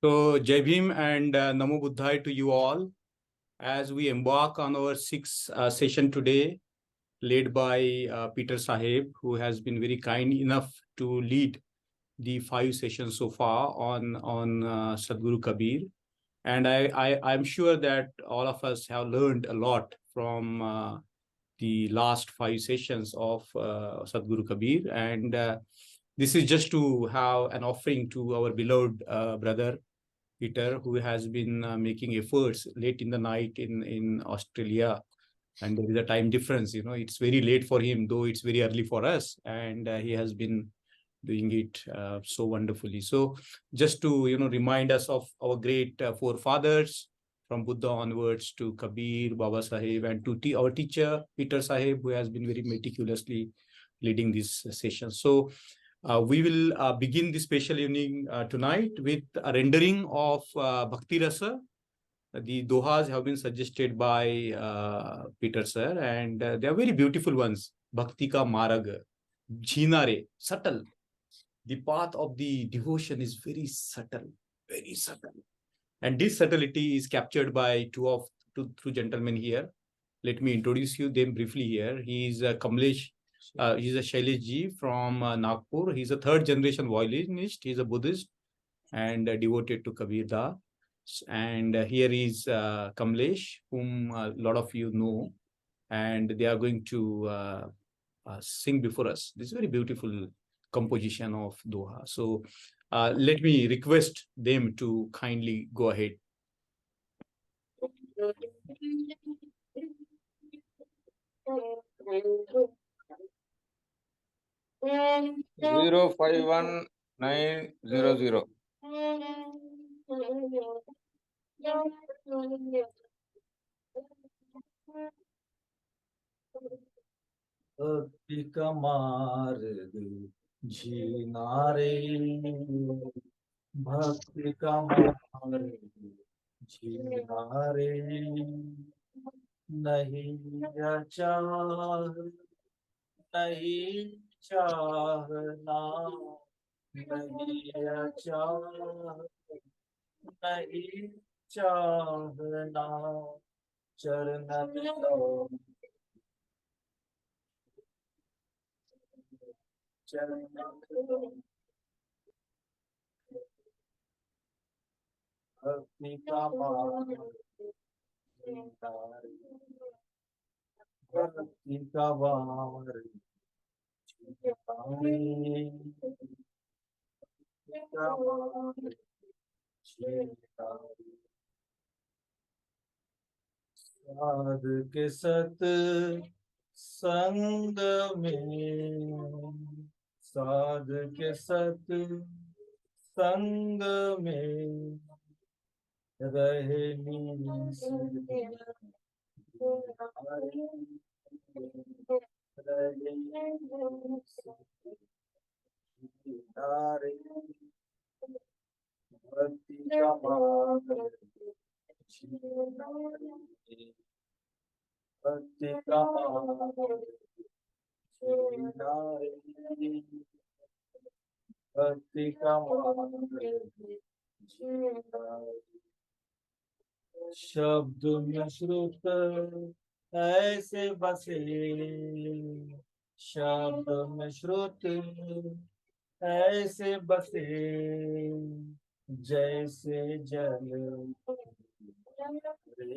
So, Jai Bhim and Namo Buddhaya to you all as we embark on our sixth session today, led by Peter Sahib, who has been very kind enough to lead the 5 sessions so far on Sadhguru Kabir. And I'm sure that all of us have learned a lot from the last 5 sessions of Sadhguru Kabir. And this is just to have an offering to our beloved brother Peter, who has been making efforts late in the night in Australia, and there is a time difference. It's very late for him, though it's very early for us, and he has been doing it so wonderfully. So, just to remind us of our great forefathers from Buddha onwards to Kabir, Baba Sahib, and to our teacher Peter Sahib, who has been very meticulously leading this session. So, we will begin this special evening tonight with a rendering of Bhakti Rasa. The dohas have been suggested by Peter sir, and they are very beautiful ones. Bhakti ka marag, jhinare, subtle. The path of the devotion is very subtle, very subtle. And this subtlety is captured by two gentlemen here. Let me introduce you them briefly here. He is Kamlesh. He's a Shailesh ji from Nagpur. He's a third generation violinist. He's a Buddhist and devoted to Kabir Da. And here is Kamlesh, whom a lot of you know, and they are going to sing before us. This is very beautiful composition of Doha. So let me request them to kindly go ahead. 051900. भक्ति का मार्ग झिनारे, भक्ति का मार्ग झिनारे, नहीं चाह नहीं चाहना, नहीं चाह नहीं चाहना, चरणन लो भक्ति का मार्ग झिनारे, भक्ति का मार्ग झिनारे, भक्ति का मार्ग झिनारे। साध के सत संग में, साध के सत संग में, रहे भक्ति का मार्ग झिनारे, भक्ति का मार्ग झिनारे, भक्ति का मार्ग झिनारे। शब्द में श्रुत ऐसे बसे, शब्द में श्रुत ऐसे बसे, जैसे जल रे,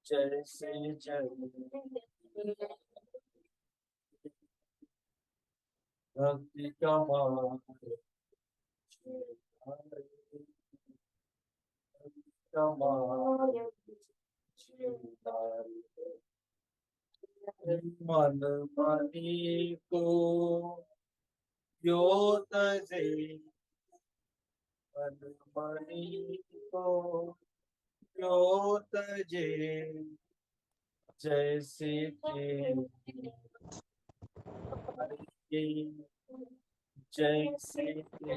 जैसे जल। भक्ति का मार्ग झिनारे, भक्ति का मार्ग झिनारे। मन मणि को यो तजे, मन मणि को यो तजे, जैसे के जैसे के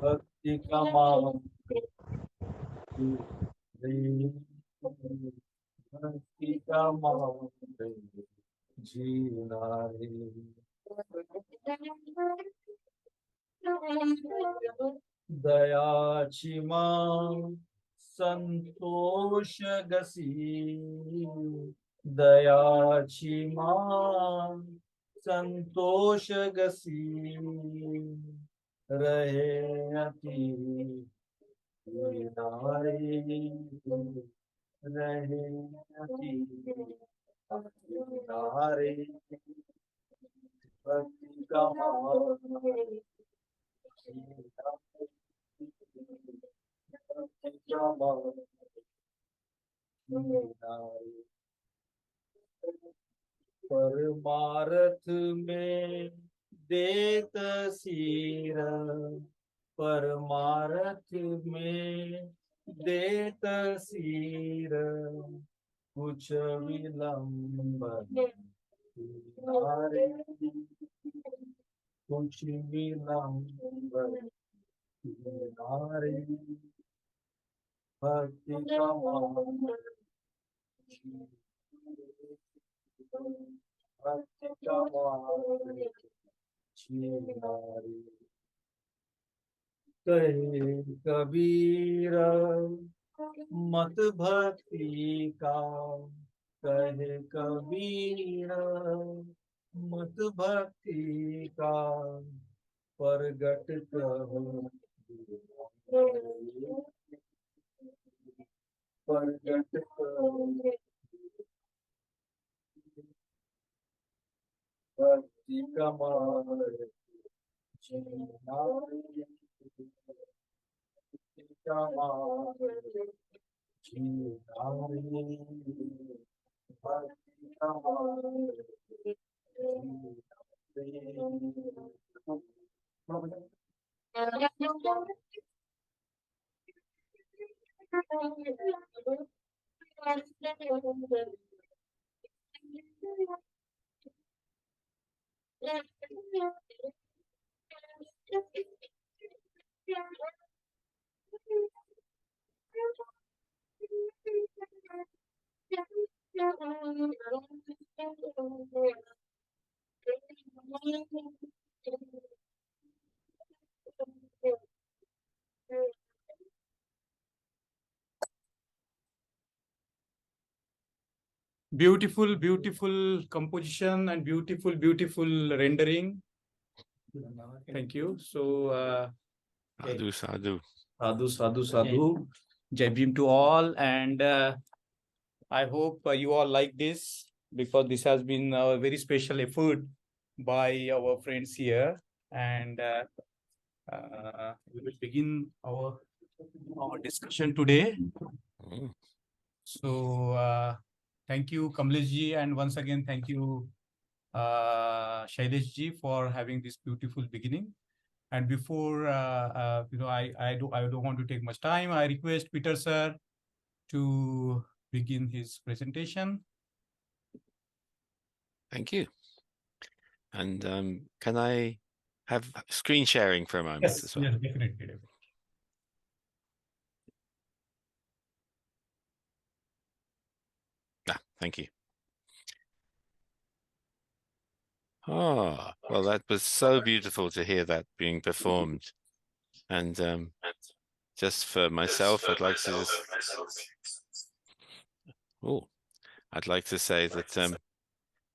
भक्ति का मार्ग भक्ति का मार्ग झिनारे, दयाची मां संतोष गसी, दयाची मां संतोष गसी, रहे अति नारी, रहे अति नारी, भक्ति का मार्ग परमार्थ में देत सीर, परमार्थ में देत सीर, कुछ विलंब नारे, कुछ विलंब नारे, भक्ति का मार्ग, भक्ति का मार्ग नारे। कहे कबीर मत भक्ति का, कहे कबीर मत भक्ति का, प्रगट कहो प्रगट कहो भक्ति का मार्ग, भक्ति का मार्ग, भक्ति का मार्ग। Beautiful, beautiful composition and beautiful, beautiful rendering. Thank you. So, Sadhu, sadhu. sadhu, sadhu, sadhu. Jai Bhim to all. And I hope you all like this, because this has been a very special effort by our friends here. And we will begin our discussion today. Mm. So, thank you, Kamlesh ji, and once again, thank you, Shailesh ji, for having this beautiful beginning. And before, I don't want to take much time. I request Peter sir to begin his presentation. Thank you. And can I have screen sharing for a moment as well? Yes, definitely. Thank you. Oh, well, that was so beautiful to hear that being performed. And just for myself, I'd like to I'd like to say that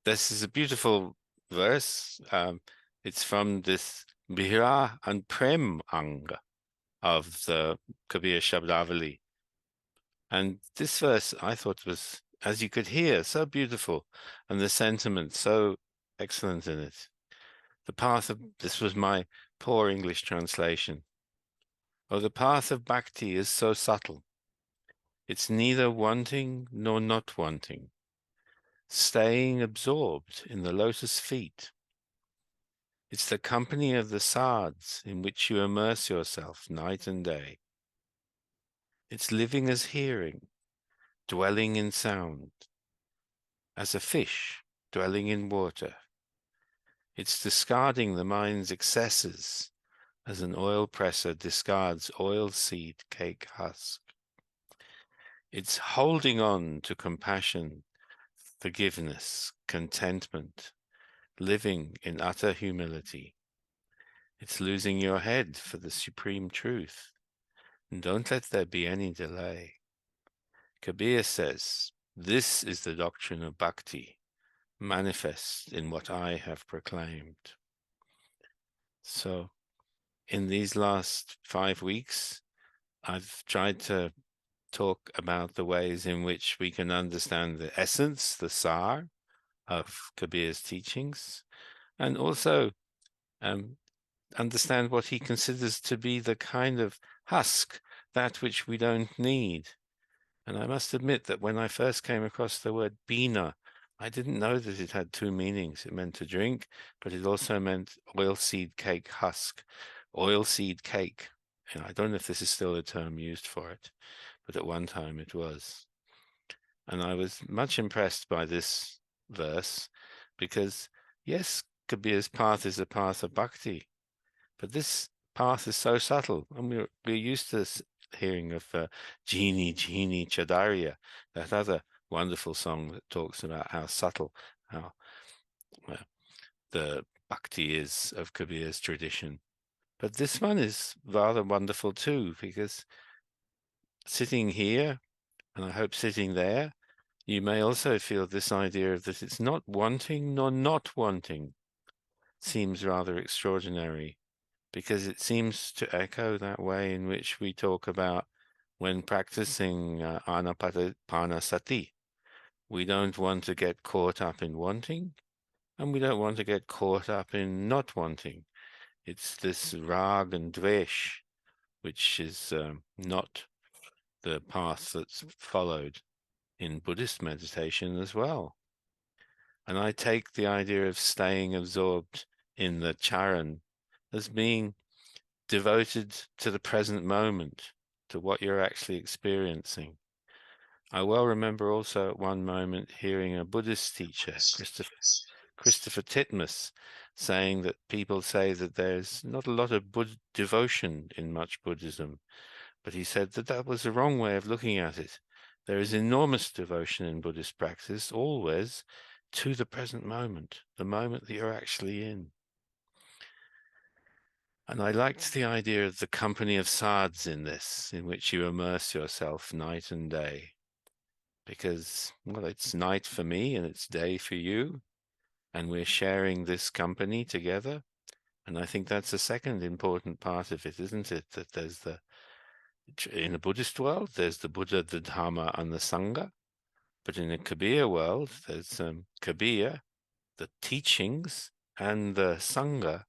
this is a beautiful verse. It's from this Bihira and Prem Anga of the Kabir Shabdavali. And this verse I thought was, as you could hear, so beautiful, and the sentiment so excellent in it. The path of, this was my poor English translation. Oh, the path of bhakti is so subtle. It's neither wanting nor not wanting, staying absorbed in the lotus feet. It's the company of the sadhs in which you immerse yourself night and day. It's living as hearing, dwelling in sound, as a fish dwelling in water. It's discarding the mind's excesses as an oil presser discards oil seed cake husk. It's holding on to compassion, forgiveness, contentment, living in utter humility. It's losing your head for the supreme truth. And don't let there be any delay. Kabir says, this is the doctrine of bhakti, manifest in what I have proclaimed. So in these last 5 weeks, I've tried to talk about the ways in which we can understand the essence, the sar of Kabir's teachings, and also understand what he considers to be the kind of husk, that which we don't need. And I must admit that when I first came across the word bina, I didn't know that it had two meanings. It meant to drink, but it also meant oilseed cake husk, oilseed cake. And I don't know if this is still a term used for it, but at one time it was. And I was much impressed by this verse because, yes, Kabir's path is a path of bhakti, but this path is so subtle, and we're used to hearing of Genie, Genie Chadaria, that other wonderful song that talks about how subtle, how the bhakti is of Kabir's tradition. But this one is rather wonderful too, because sitting here, and I hope sitting there, you may also feel this idea of that it's not wanting nor not wanting seems rather extraordinary, because it seems to echo that way in which we talk about when practicing anapanasati. We don't want to get caught up in wanting, and we don't want to get caught up in not wanting. It's this rag and dvesh, which is not the path that's followed in Buddhist meditation as well. And I take the idea of staying absorbed in the charan as being devoted to the present moment, to what you're actually experiencing. I well remember also at one moment hearing a Buddhist teacher, Christopher Titmuss, saying that people say that there's not a lot of devotion in much Buddhism, but he said that that was the wrong way of looking at it. There is enormous devotion in Buddhist practice, always to the present moment, the moment that you're actually in. And I liked the idea of the company of sadhs in this, in which you immerse yourself night and day. Because, well, it's night for me and it's day for you, and we're sharing this company together. And I think that's the second important part of it, isn't it? That there's in the Buddhist world, there's the Buddha, the Dharma, and the Sangha. But in the Kabir world, there's Kabir, the teachings, and the Sangha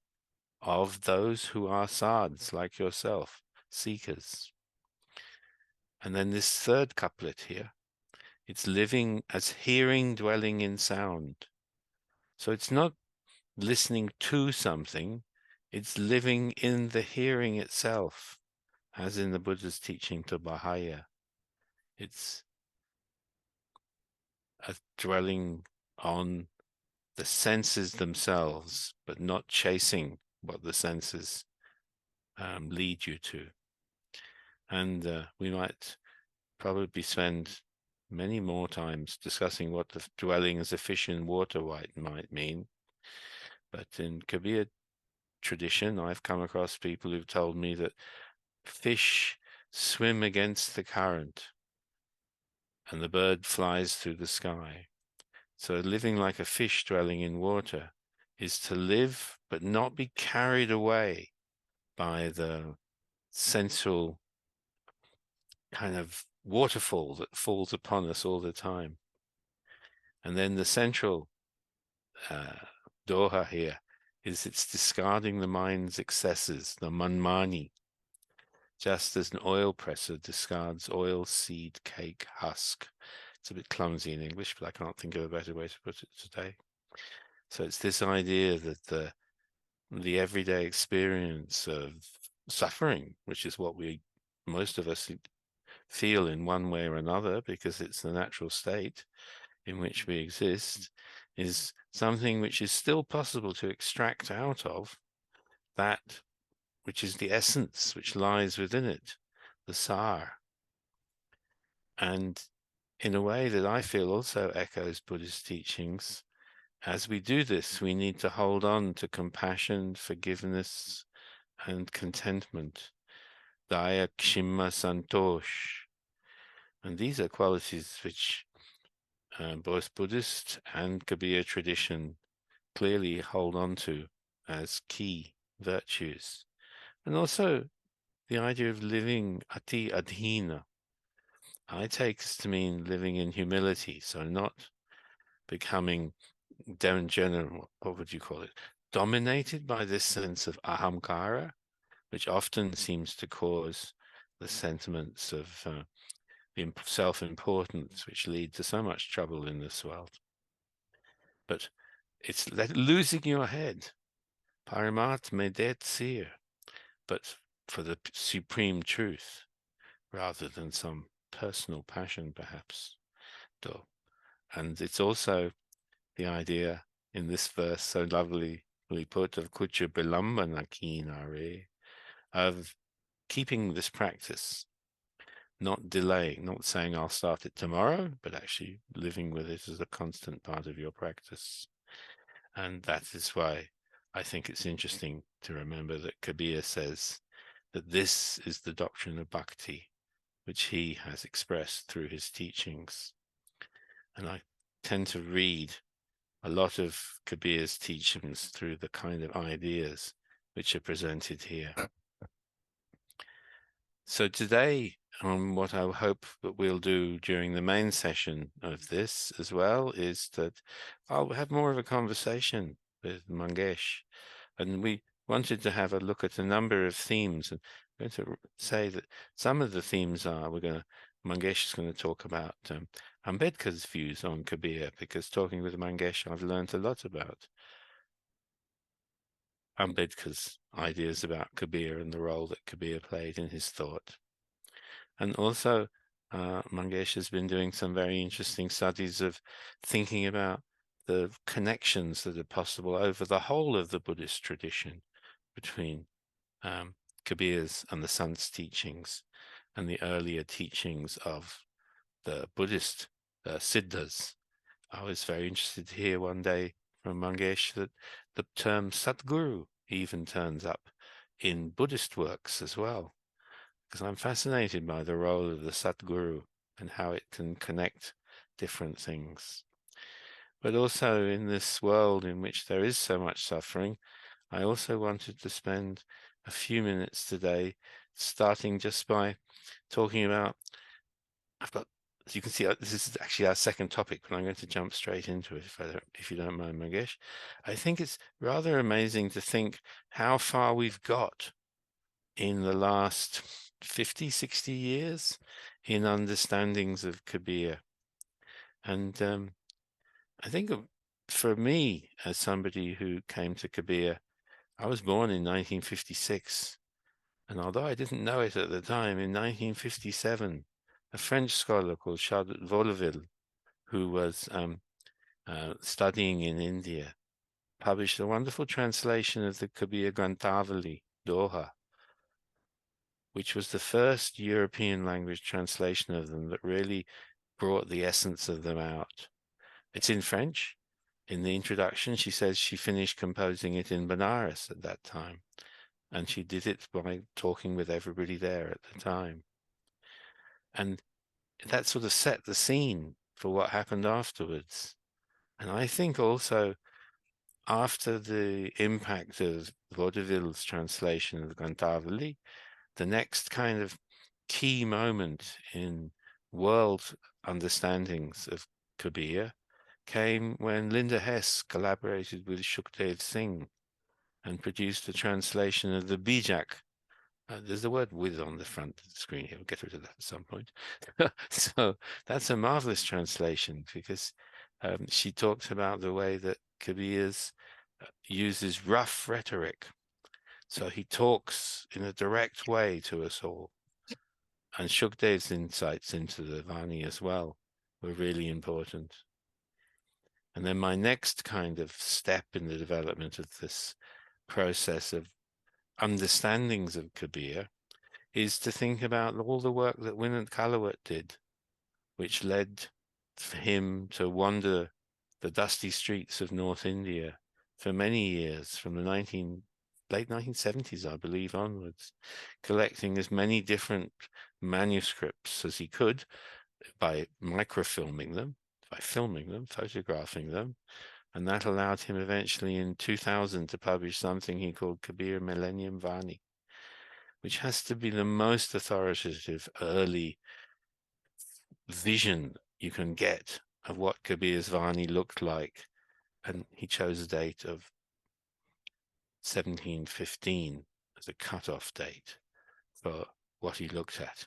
of those who are sadhs like yourself, seekers. And then this third couplet here, it's living as hearing dwelling in sound. So it's not listening to something, it's living in the hearing itself, as in the Buddha's teaching to Baha'ya. It's a dwelling on the senses themselves, but not chasing what the senses lead you to. And we might probably spend many more times discussing what the dwelling as a fish in water might mean. But in Kabir tradition, I've come across people who've told me that fish swim against the current and the bird flies through the sky. So living like a fish dwelling in water is to live but not be carried away by the sensual kind of waterfall that falls upon us all the time. And then the central doha here is it's discarding the mind's excesses, the manmani, just as an oil presser discards oil seed cake husk. It's a bit clumsy in English, but I can't think of a better way to put it today. So it's this idea that the everyday experience of suffering, which is what most of us feel in one way or another, because it's the natural state in which we exist, is something which is still possible to extract out of, that which is the essence which lies within it, the sar. And in a way that I feel also echoes Buddhist teachings, as we do this, we need to hold on to compassion, forgiveness, and contentment. Daya, Kshima, Santosh. And these are qualities which both Buddhist and Kabir tradition clearly hold on to as key virtues. And also the idea of living ati adhina. I take this to mean living in humility, so not becoming general, what would you call it, dominated by this sense of ahamkara, which often seems to cause the sentiments of self-importance, which lead to so much trouble in this world. But it's losing your head, parimat medet sir, but for the supreme truth, rather than some personal passion, perhaps. And it's also the idea in this verse, so lovely put, of kucha bilambana kinare, of keeping this practice, not delaying, not saying I'll start it tomorrow, but actually living with it as a constant part of your practice. And that is why I think it's interesting to remember that Kabir says that this is the doctrine of bhakti, which he has expressed through his teachings. And I tend to read a lot of Kabir's teachings through the kind of ideas which are presented here. So today, what I hope that we'll do during the main session of this as well is that I'll have more of a conversation with Mangesh, and we wanted to have a look at a number of themes, and I'm going to say that some of the themes are Mangesh is going to talk about Ambedkar's views on Kabir, because talking with Mangesh, I've learned a lot about Ambedkar's ideas about Kabir and the role that Kabir played in his thought. And also, Mangesh has been doing some very interesting studies of thinking about the connections that are possible over the whole of the Buddhist tradition between Kabir's and the Sant's teachings and the earlier teachings of the Buddhist Siddhas. I was very interested to hear one day from Mangesh that the term Satguru even turns up in Buddhist works as well, because I'm fascinated by the role of the Satguru and how it can connect different things. But also in this world in which there is so much suffering, I also wanted to spend a few minutes today, starting just by talking about, as you can see, this is actually our second topic, but I'm going to jump straight into it if you don't mind, Mangesh. I think it's rather amazing to think how far we've got in the last 50, 60 years in understandings of Kabir. And I think for me, as somebody who came to Kabir, I was born in 1956. And although I didn't know it at the time, in 1957, a French scholar called Charlotte Vaudeville, who was studying in India, published a wonderful translation of the Kabir Granthavali, Doha, which was the first European language translation of them that really brought the essence of them out. It's in French. In the introduction, she says she finished composing it in Benares at that time, and she did it by talking with everybody there at the time. And that sort of set the scene for what happened afterwards. And I think also after the impact of Vaudeville's translation of Granthavali, the next kind of key moment in world understandings of Kabir came when Linda Hess collaborated with Shukdev Singh and produced a translation of the Bijak. There's the word "with" on the front of the screen here. We'll get rid of that at some point. So that's a marvelous translation, because she talks about the way that Kabir uses rough rhetoric. So he talks in a direct way to us all. And Shukdev's insights into the Vani as well were really important. And then my next kind of step in the development of this process of understandings of Kabir is to think about all the work that Winant Kalawat did, which led him to wander the dusty streets of North India for many years, from the late 1970s, I believe, onwards, collecting as many different manuscripts as he could by microfilming them, by filming them, photographing them. And that allowed him eventually in 2000 to publish something he called Kabir Millennium Vani, which has to be the most authoritative early vision you can get of what Kabir's Vani looked like. And he chose a date of 1715 as a cutoff date for what he looked at.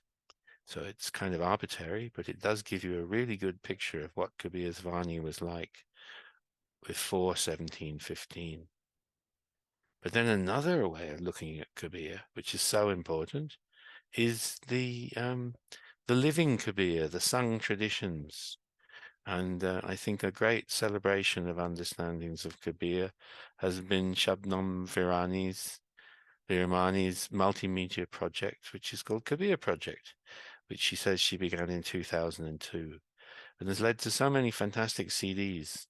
So it's kind of arbitrary, but it does give you a really good picture of what Kabir's Vani was like before 1715. But then another way of looking at Kabir, which is so important, is the living Kabir, the sung traditions. And I think a great celebration of understandings of Kabir has been Shabnam Viramani's multimedia project, which is called Kabir Project, which she says she began in 2002, and has led to so many fantastic CDs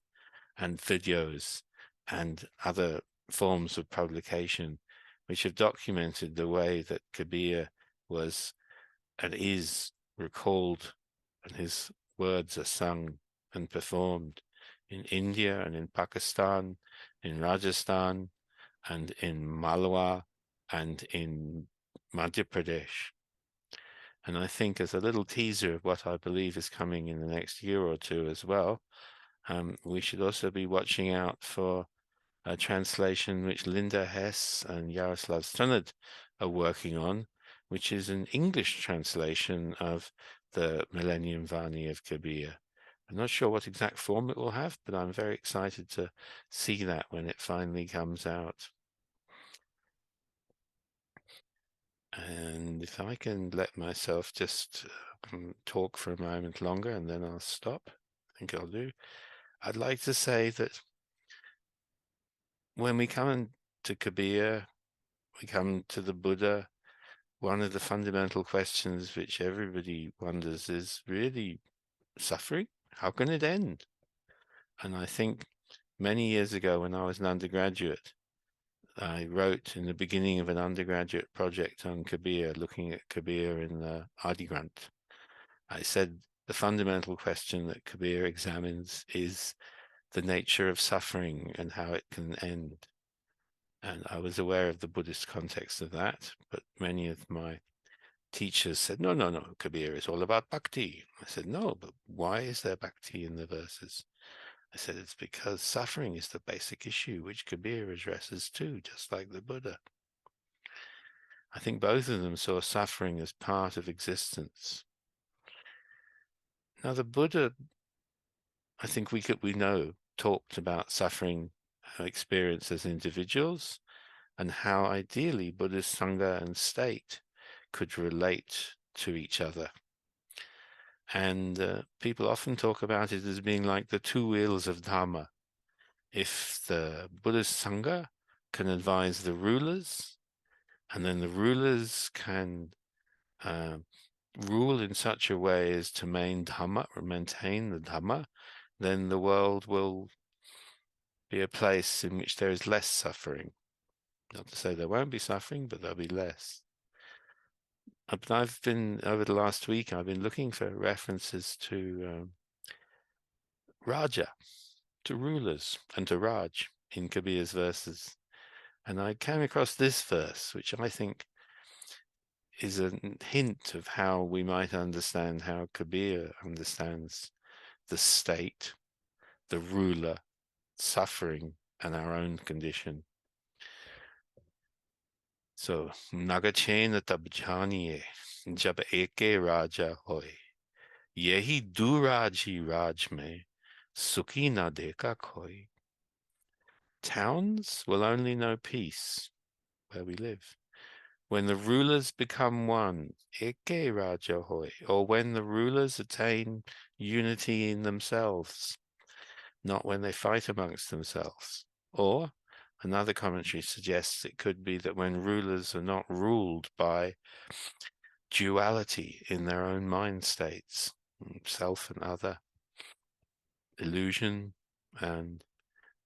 and videos and other forms of publication, which have documented the way that Kabir was and is recalled, and his words are sung and performed in India and in Pakistan, in Rajasthan, and in Malwa, and in Madhya Pradesh. And I think as a little teaser of what I believe is coming in the next year or two as well, we should also be watching out for a translation which Linda Hess and Jaroslav Strnad are working on, which is an English translation of the Millennium Vani of Kabir. I'm not sure what exact form it will have, but I'm very excited to see that when it finally comes out. And if I can let myself just talk for a moment longer and then I'll stop, I think I'll do. I'd like to say that when we come to Kabir, we come to the Buddha, one of the fundamental questions which everybody wonders is really suffering? How can it end? And I think many years ago when I was an undergraduate, I wrote in the beginning of an undergraduate project on Kabir, looking at Kabir in the Adi Granth. I said the fundamental question that Kabir examines is the nature of suffering and how it can end. And I was aware of the Buddhist context of that, but many of my teachers said, no, Kabir is all about bhakti. I said, no, but why is there bhakti in the verses? I said, it's because suffering is the basic issue which Kabir addresses too, just like the Buddha. I think both of them saw suffering as part of existence. Now, the Buddha, I think we know, talked about suffering experience as individuals and how ideally Buddhist Sangha and state could relate to each other. And people often talk about it as being like the two wheels of Dharma. If the Buddhist Sangha can advise the rulers, and then the rulers can rule in such a way as to maintain the Dhamma, then the world will be a place in which there is less suffering. Not to say there won't be suffering, but there'll be less. But I've been, over the last week, I've been looking for references to Raja, to rulers, and to Raj in Kabir's verses. And I came across this verse, which I think is a hint of how we might understand how Kabir understands the state, the ruler, suffering, and our own condition. So, Nagachena tab janiye, jab eke raja hoy, yehi du raji raj mein, sukhi na dekha koi. Towns will only know peace where we live when the rulers become one, eke raja hoy, or when the rulers attain unity in themselves, not when they fight amongst themselves. Or another commentary suggests it could be that when rulers are not ruled by duality in their own mind states, self and other, illusion and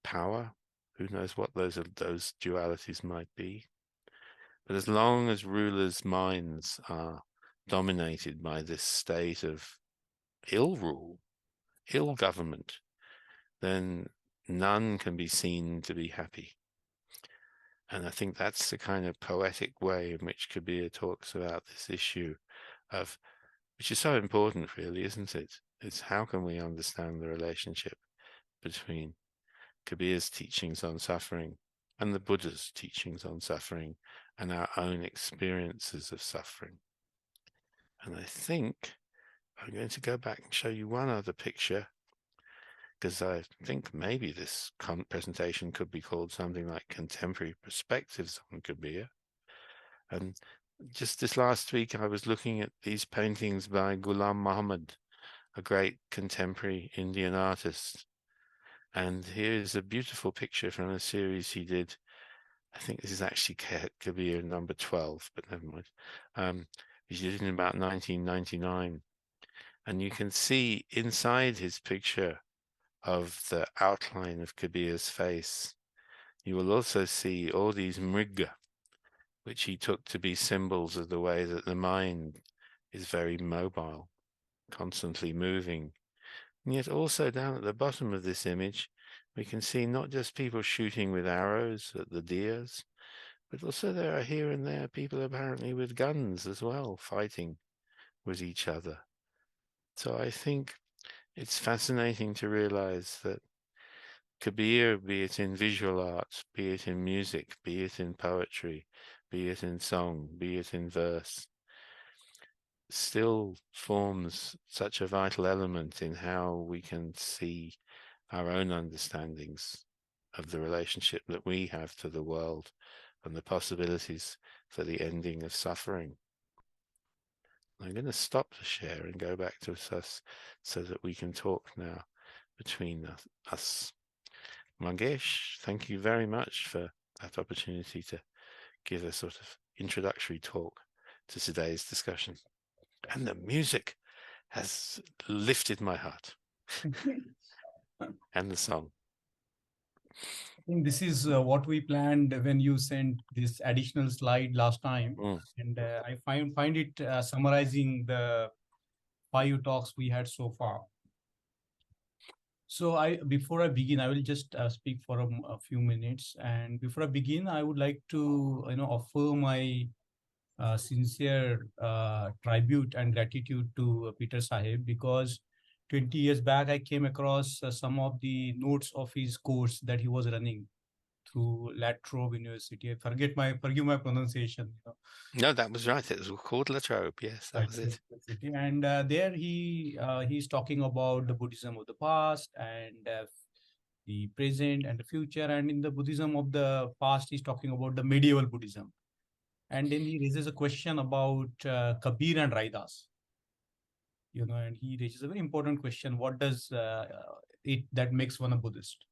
power. Who knows what those dualities might be? But as long as rulers' minds are dominated by this state of ill rule, ill government, then none can be seen to be happy. And I think that's the kind of poetic way in which Kabir talks about this issue of, which is so important really, isn't it? It's how can we understand the relationship between Kabir's teachings on suffering and the Buddha's teachings on suffering and our own experiences of suffering. And I think I'm going to go back and show you one other picture, because I think maybe this presentation could be called something like Contemporary Perspectives on Kabir. And just this last week, I was looking at these paintings by Ghulam Muhammad, a great contemporary Indian artist. And here's a beautiful picture from a series he did. I think this is actually Kabir number 12, but never mind. He did it in about 1999. And you can see inside his picture of the outline of Kabir's face, you will also see all these mriga, which he took to be symbols of the way that the mind is very mobile, constantly moving. And yet also down at the bottom of this image, we can see not just people shooting with arrows at the deers, but also there are here and there people apparently with guns as well, fighting with each other. So I think it's fascinating to realize that Kabir, be it in visual arts, be it in music, be it in poetry, be it in song, be it in verse, still forms such a vital element in how we can see our own understandings of the relationship that we have to the world and the possibilities for the ending of suffering. I'm going to stop the share and go back to us so that we can talk now between us. Mangesh, thank you very much for that opportunity to give a sort of introductory talk to today's discussion. And the music has lifted my heart. And the song. I think this is what we planned when you sent this additional slide last time. And I find it summarizing the 5 talks we had so far. So before I begin, I will just speak for a few minutes. And before I begin, I would like to offer my sincere tribute and gratitude to Peter Sahib, because 20 years back, I came across some of the notes of his course that he was running through La Trobe University. Forgive my pronunciation. No, that was right. It was called La Trobe. Yes, that was it. And there he's talking about the Buddhism of the past and the present and the future. And in the Buddhism of the past, he's talking about the medieval Buddhism. And then he raises a question about Kabir and Raidas. And he raises a very important question: what does it that makes one a Buddhist?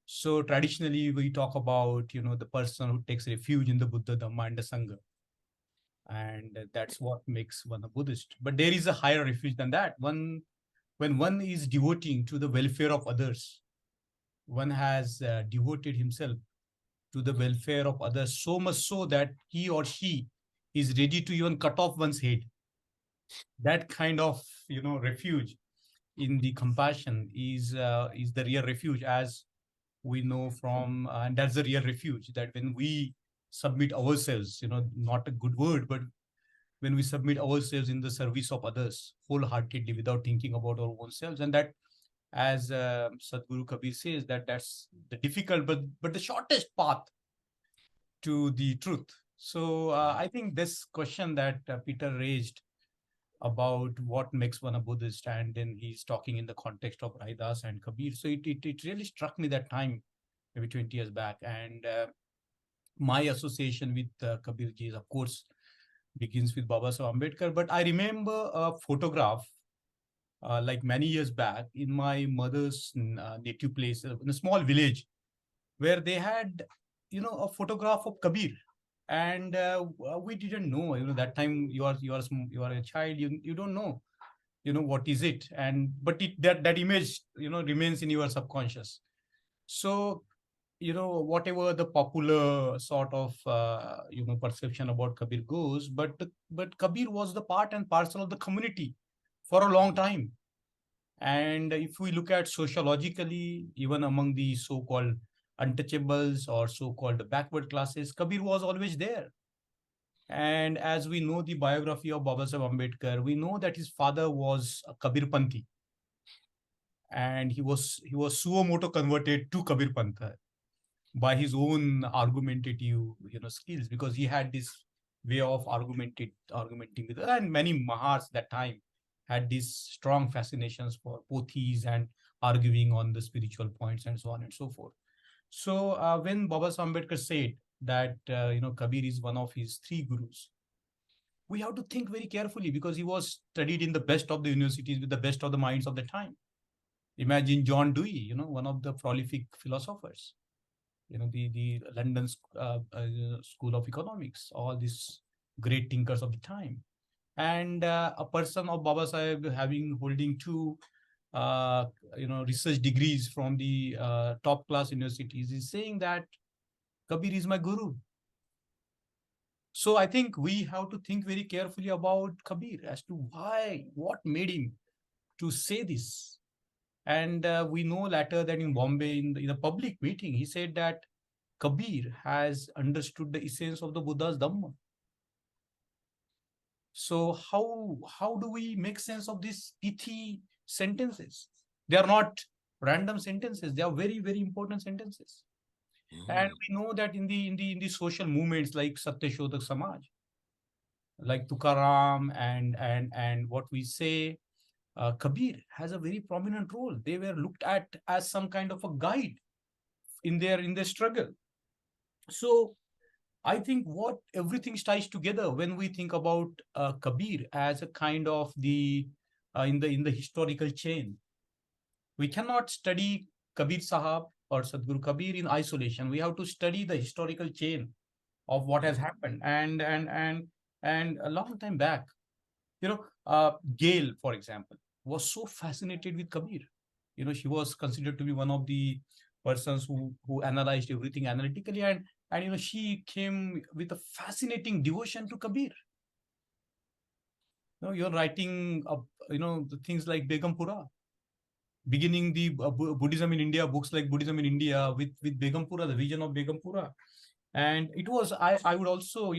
So traditionally, we talk about the person who takes refuge in the Buddha, Dhamma, and the Sangha, and that's what makes one a Buddhist. But there is a higher refuge than that. When one is devoting to the welfare of others, one has devoted himself to the welfare of others, so much so that he or she is ready to even cut off one's head. That kind of refuge in the compassion is the real refuge, as we know from, and that's the real refuge, that when we submit ourselves, not a good word, but when we submit ourselves in the service of others wholeheartedly without thinking about our own selves. And that, as Sadhguru Kabir says, that's the difficult but the shortest path to the truth. So I think this question that Peter raised about what makes one a Buddhist, and then he's talking in the context of Raidas and Kabir. So it really struck me that time, maybe 20 years back. And my association with Kabir ji is, of course, begins with Baba Saheb Ambedkar. But I remember a photograph like many years back in my mother's native place, in a small village, where they had, a photograph of Kabir. And we didn't know, that time you are a child, you don't know, what is it. And but that image, remains in your subconscious. So, whatever the popular sort of perception about Kabir goes, but Kabir was the part and parcel of the community for a long time. And if we look at sociologically, even among the so-called untouchables or so-called backward classes, Kabir was always there. And as we know the biography of Babasaheb Ambedkar, we know that his father was a Kabirpanthi, and he was suo moto converted to Kabir Pantha by his own argumentative skills, because he had this way of argumenting with, and many mahars that time had these strong fascinations for pothis and arguing on the spiritual points and so on and so forth. So when Baba Ambedkar said that Kabir is one of his three gurus, we have to think very carefully, because he was studied in the best of the universities with the best of the minds of the time. Imagine John Dewey, one of the prolific philosophers, the London School of Economics, all these great thinkers of the time. And a person of Baba Sahib holding two research degrees from the top class universities is saying that Kabir is my guru. So I think we have to think very carefully about Kabir as to what made him to say this. And we know later that in Bombay, in a public meeting, he said that Kabir has understood the essence of the Buddha's Dhamma. So how do we make sense of these pithy sentences? They are not random sentences. They are very, very important sentences. And we know that in the social movements like Satyashodhak Samaj, like Tukaram and what we say, Kabir has a very prominent role. They were looked at as some kind of a guide in their struggle. So I think what everything ties together when we think about Kabir as a kind of the in the historical chain. We cannot study Kabir Sahab or Sadhguru Kabir in isolation. We have to study the historical chain of what has happened. And a long time back, Gail, for example, was so fascinated with Kabir. She was considered to be one of the persons who analyzed everything analytically, and she came with a fascinating devotion to Kabir. You're writing the things like Begumpura, beginning the Buddhism in India, books like Buddhism in India with Begumpura, the vision of Begumpura. And it was, I would also,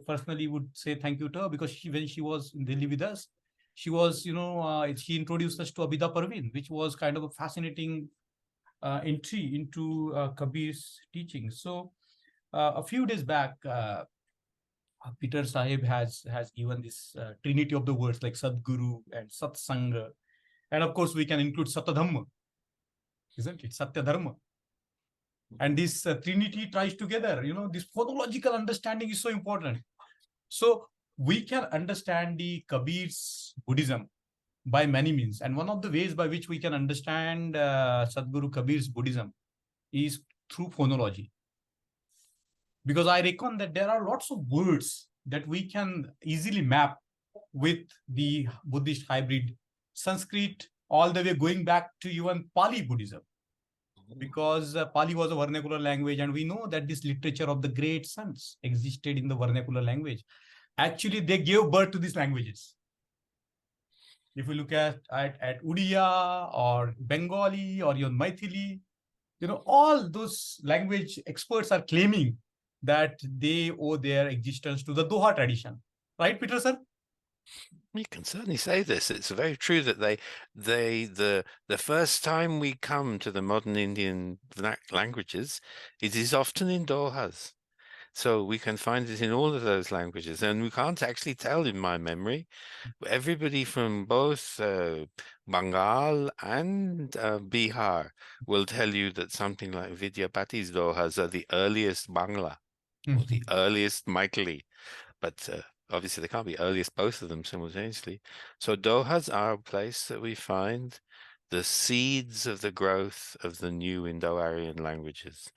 personally would say thank you to her, because when she was in Delhi with us, she was, she introduced us to Abida Parveen, which was kind of a fascinating entry into Kabir's teachings. So a few days back, Peter Sahib has given this trinity of the words like Sadguru and Satsanga. And of course, we can include Satadhamma, isn't it? Satya Dharma. And this trinity ties together, this phonological understanding is so important. So we can understand the Kabir's Buddhism by many means. And one of the ways by which we can understand Sadhguru Kabir's Buddhism is through phonology. Because I reckon that there are lots of words that we can easily map with the Buddhist hybrid Sanskrit, all the way going back to even Pali Buddhism. Because Pali was a vernacular language, and we know that this literature of the great saints existed in the vernacular language. Actually, they gave birth to these languages. If we look at Odia or Bengali or even Maithili, all those language experts are claiming that they owe their existence to the Doha tradition. Right, Peter, sir? You can certainly say this. It's very true that the first time we come to the modern Indian languages, it is often in Dohas. So we can find it in all of those languages, and we can't actually tell in my memory. Everybody from both Bengal and Bihar will tell you that something like Vidyapati's Dohas are the earliest Bangla, or the earliest Maithili, but obviously they can't be earliest both of them simultaneously. So Dohas are a place that we find the seeds of the growth of the new Indo-Aryan languages.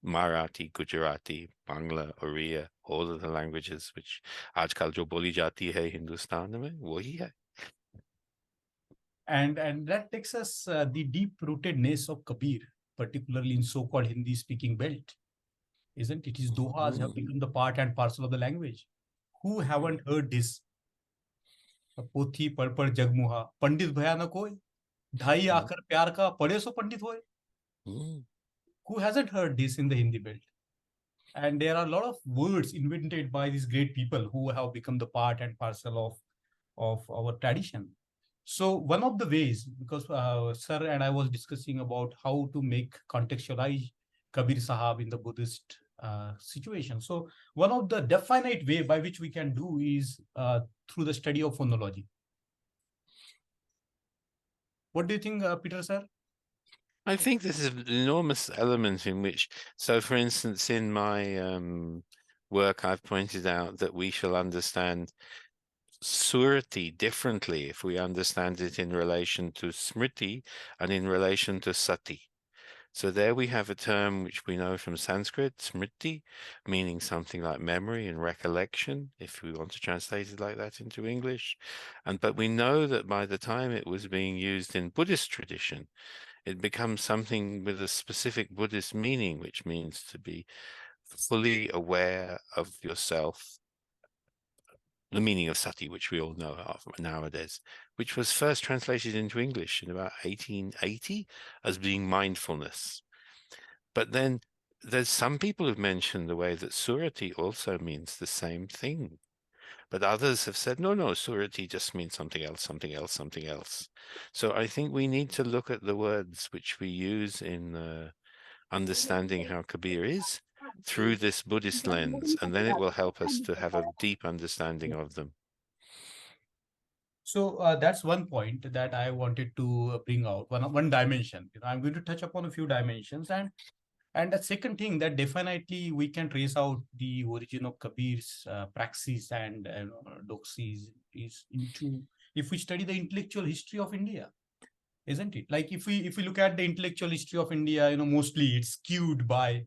Marathi, Gujarati, Bangla, Oriya, all of the languages which आजकल जो बोली जाती है हिंदुस्तान में वही है. And that takes us the deep rootedness of Kabir particularly in so-called Hindi-speaking belt, isn't it? His dohas have become the part and parcel of the language. Who haven't heard this? पोथी पढ़ जगमुहा, पंडित भया न कोई, ढाई आकर प्यार का, पढ़े सो पंडित होए. Who hasn't heard this in the Hindi belt? And there are a lot of words invented by these great people who have become the part and parcel of our tradition. So one of the ways, because Sir and I was discussing about how to make contextualize Kabir Sahab in the Buddhist situation. So one of the definite way by which we can do is through the study of phonology. What do you think, Peter, sir? I think this is an enormous element in which, so for instance, in my work, I've pointed out that we shall understand surati differently if we understand it in relation to smriti and in relation to sati. So there we have a term which we know from Sanskrit, smriti, meaning something like memory and recollection, if we want to translate it like that into English. But we know that by the time it was being used in Buddhist tradition, it becomes something with a specific Buddhist meaning, which means to be fully aware of yourself. The meaning of sati, which we all know of nowadays, which was first translated into English in about 1880 as being mindfulness. But then there's some people who've mentioned the way that surati also means the same thing. But others have said, no, surati just means something else, something else, something else. So I think we need to look at the words which we use in understanding how Kabir is through this Buddhist lens, and then it will help us to have a deep understanding of them. So that's one point that I wanted to bring out, one dimension. I'm going to touch upon a few dimensions, and the second thing that definitely we can trace out the origin of Kabir's praxis and doxis is into, if we study the intellectual history of India, isn't it? Like if we look at the intellectual history of India, mostly it's skewed by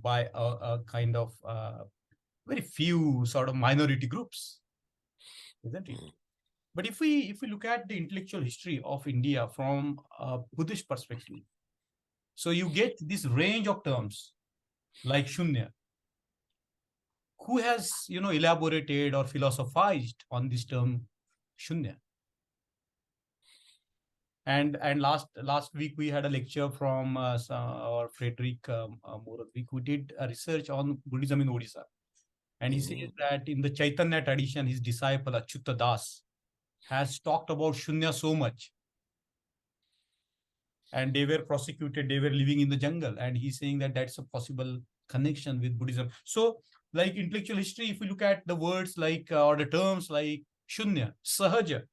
a kind of very few sort of minority groups, isn't it? But if we look at the intellectual history of India from a Buddhist perspective, so you get this range of terms like Shunya. Who has elaborated or philosophized on this term Shunya? And last week we had a lecture from our Frederick Moravik, who did a research on Buddhism in Odisha, and he says that in the Chaitanya tradition, his disciple Achyuta Das has talked about Shunya so much, and they were prosecuted, they were living in the jungle, and he's saying that that's a possible connection with Buddhism. So like intellectual history, if we look at the words like or the terms like Shunya, Sahaja,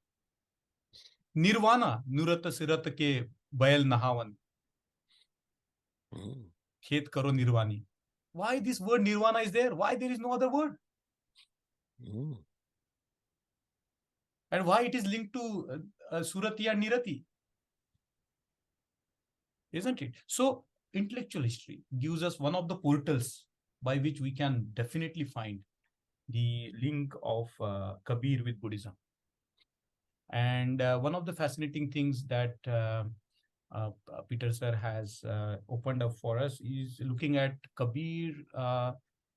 Nirvana, Nurat Sirat ke Bail Nahavan, Khet Karo Nirvani. Why this word Nirvana is there? Why there is no other word? And why it is linked to Surati and Nirati? Isn't it? So intellectual history gives us one of the portals by which we can definitely find the link of Kabir with Buddhism. And one of the fascinating things that Peter sir has opened up for us is looking at Kabir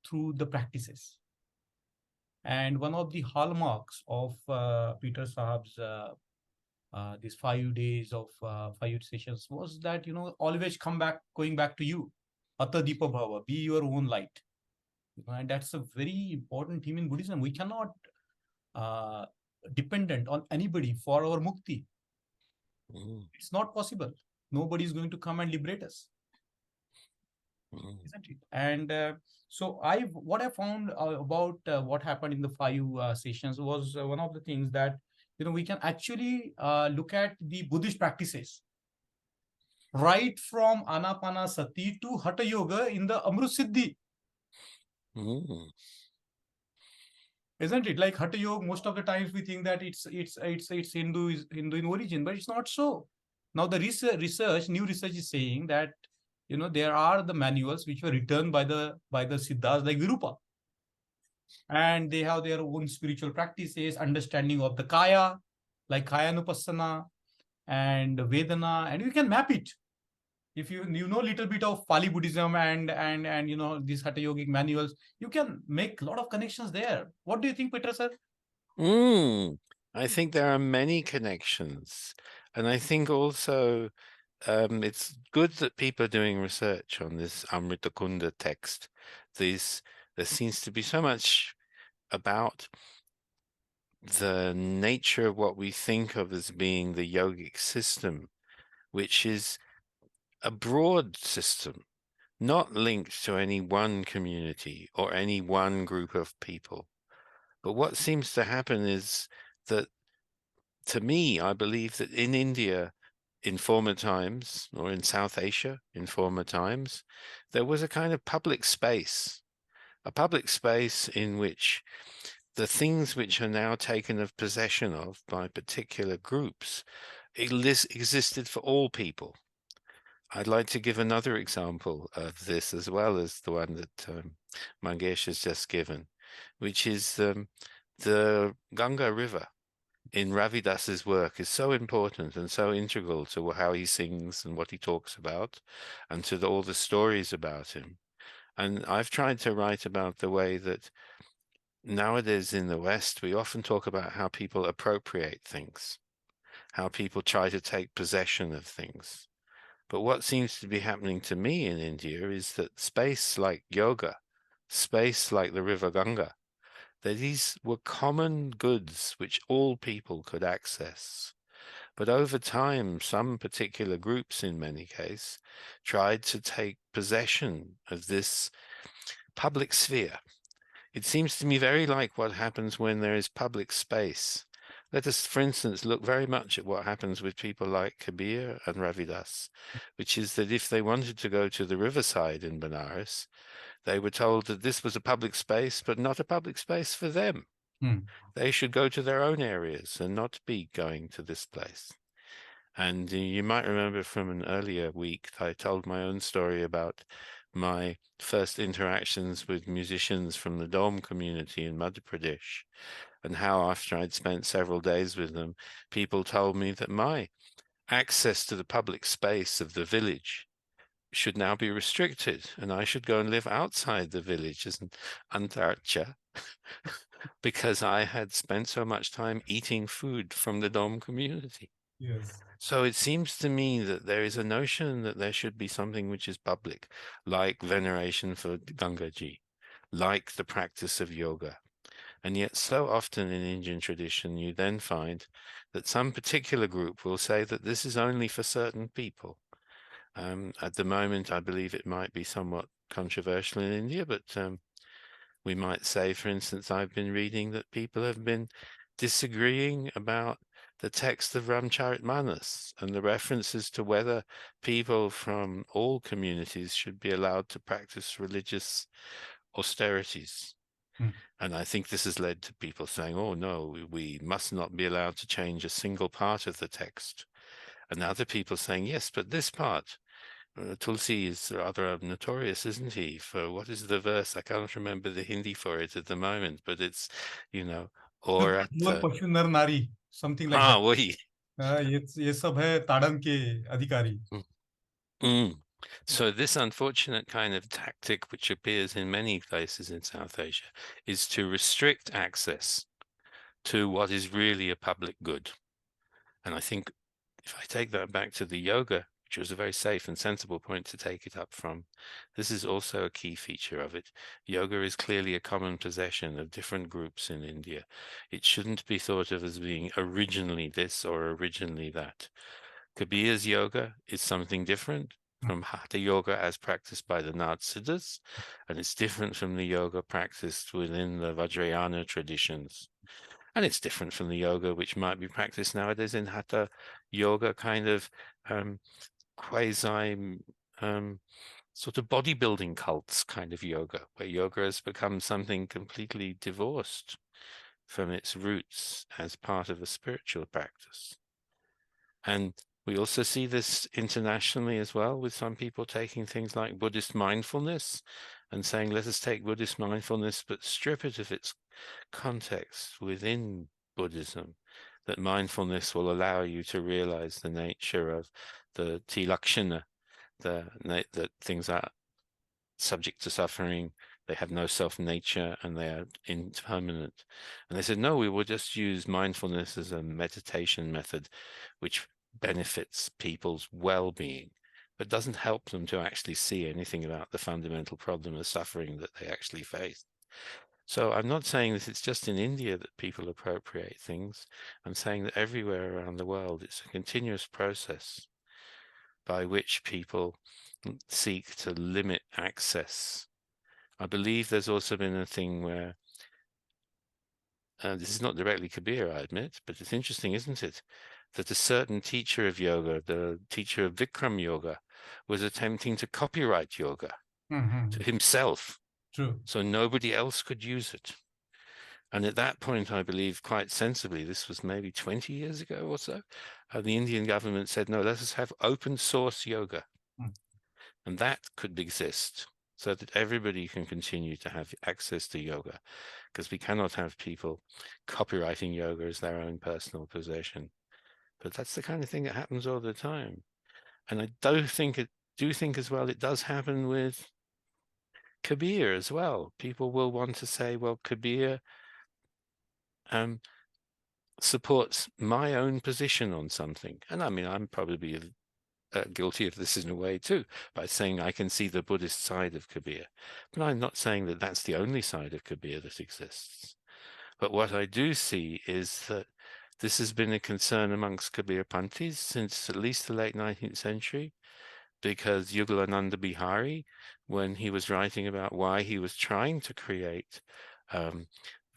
through the practices. And one of the hallmarks of Peter Sahab's these 5 days of 5 sessions was that, always going back to you. Ata Deepa Bhava, be your own light. And that's a very important theme in Buddhism. We cannot dependent on anybody for our mukti. It's not possible. Nobody is going to come and liberate us. Isn't it? And so what I found about what happened in the 5 sessions was one of the things that we can actually look at the Buddhist practices right from Anapanasati to Hatha Yoga in the Amrut Siddhi. Isn't it? Like Hatha Yoga, most of the times we think that it's Hindu in origin, but it's not so. Now the new research is saying that there are the manuals which were written by the Siddhas like Virupa, and they have their own spiritual practices, understanding of the Kaya, like Kaya Nupassana and Vedana, and we can map it. if you know a little bit of Pali Buddhism and these Hatha Yogic manuals, you can make a lot of connections there. What do you think, Peter, sir? I think there are many connections, and I think also it's good that people are doing research on this Amritakunda text. There seems to be so much about the nature of what we think of as being the yogic system, which is a broad system, not linked to any one community or any one group of people. But what seems to happen is that, to me, I believe that in India, in former times, or in South Asia in former times, there was a kind of public space in which the things which are now taken of possession of by particular groups existed for all people. I'd like to give another example of this as well as the one that Mangesh has just given, which is the Ganga River in Ravidas's work is so important and so integral to how he sings and what he talks about and to all the stories about him. And I've tried to write about the way that nowadays in the West, we often talk about how people appropriate things, how people try to take possession of things. But what seems to be happening to me in India is that space like yoga, space like the River Ganga, that these were common goods which all people could access. But over time, some particular groups, in many cases, tried to take possession of this public sphere. It seems to me very like what happens when there is public space. Let us, for instance, look very much at what happens with people like Kabir and Ravidas, which is that if they wanted to go to the riverside in Benares, they were told that this was a public space, but not a public space for them. They should go to their own areas and not be going to this place. And you might remember from an earlier week, I told my own story about my first interactions with musicians from the Dom community in Madhya Pradesh, and how after I'd spent several days with them, people told me that my access to the public space of the village should now be restricted, and I should go and live outside the village as an antarcha because I had spent so much time eating food from the Dom community. Yes. So it seems to me that there is a notion that there should be something which is public, like veneration for Gangaji, like the practice of yoga. And yet so often in Indian tradition, you then find that some particular group will say that this is only for certain people. At the moment, I believe it might be somewhat controversial in India, but we might say, for instance, I've been reading that people have been disagreeing about the text of Ramcharitmanas and the references to whether people from all communities should be allowed to practice religious austerities. And I think this has led to people saying, oh, no, we must not be allowed to change a single part of the text. And other people saying, yes, but this part, Tulsi is rather notorious, isn't he? For what is the verse? I can't remember the Hindi for it at the moment, but it's, or at पशु नर नारी, something like that. वही. ये सब है ताड़न के अधिकारी. So this unfortunate kind of tactic, which appears in many places in South Asia, is to restrict access to what is really a public good. And I think if I take that back to the yoga, which was a very safe and sensible point to take it up from, this is also a key feature of it. Yoga is clearly a common possession of different groups in India. It shouldn't be thought of as being originally this or originally that. Kabir's yoga is something different from Hatha yoga as practiced by the Nath Siddhas, and it's different from the yoga practiced within the Vajrayana traditions. And it's different from the yoga which might be practiced nowadays in Hatha yoga, kind of quasi sort of bodybuilding cults kind of yoga, where yoga has become something completely divorced from its roots as part of a spiritual practice. And we also see this internationally as well, with some people taking things like Buddhist mindfulness and saying, let us take Buddhist mindfulness, but strip it of its context within Buddhism, that mindfulness will allow you to realize the nature of the tilakshana, that things are subject to suffering, they have no self-nature, and they are impermanent. And they said, no, we will just use mindfulness as a meditation method, which benefits people's well-being, but doesn't help them to actually see anything about the fundamental problem of suffering that they actually face. So I'm not saying that it's just in India that people appropriate things. I'm saying that everywhere around the world, it's a continuous process by which people seek to limit access. I believe there's also been a thing where, this is not directly Kabir, I admit, but it's interesting, isn't it? That a certain teacher of yoga, the teacher of Vikram yoga, was attempting to copyright yoga to himself. True. So nobody else could use it. And at that point, I believe quite sensibly, this was maybe 20 years ago or so, the Indian government said, no, let us have open source yoga. And that could exist so that everybody can continue to have access to yoga, because we cannot have people copywriting yoga as their own personal possession. But that's the kind of thing that happens all the time. And I do think as well, it does happen with Kabir as well. People will want to say, well, Kabir supports my own position on something. And I mean, I'm probably guilty of this in a way too, by saying I can see the Buddhist side of Kabir. But I'm not saying that that's the only side of Kabir that exists. But what I do see is that this has been a concern amongst Kabir Panthis since at least the late 19th century, because Yugalananda Bihari, when he was writing about why he was trying to create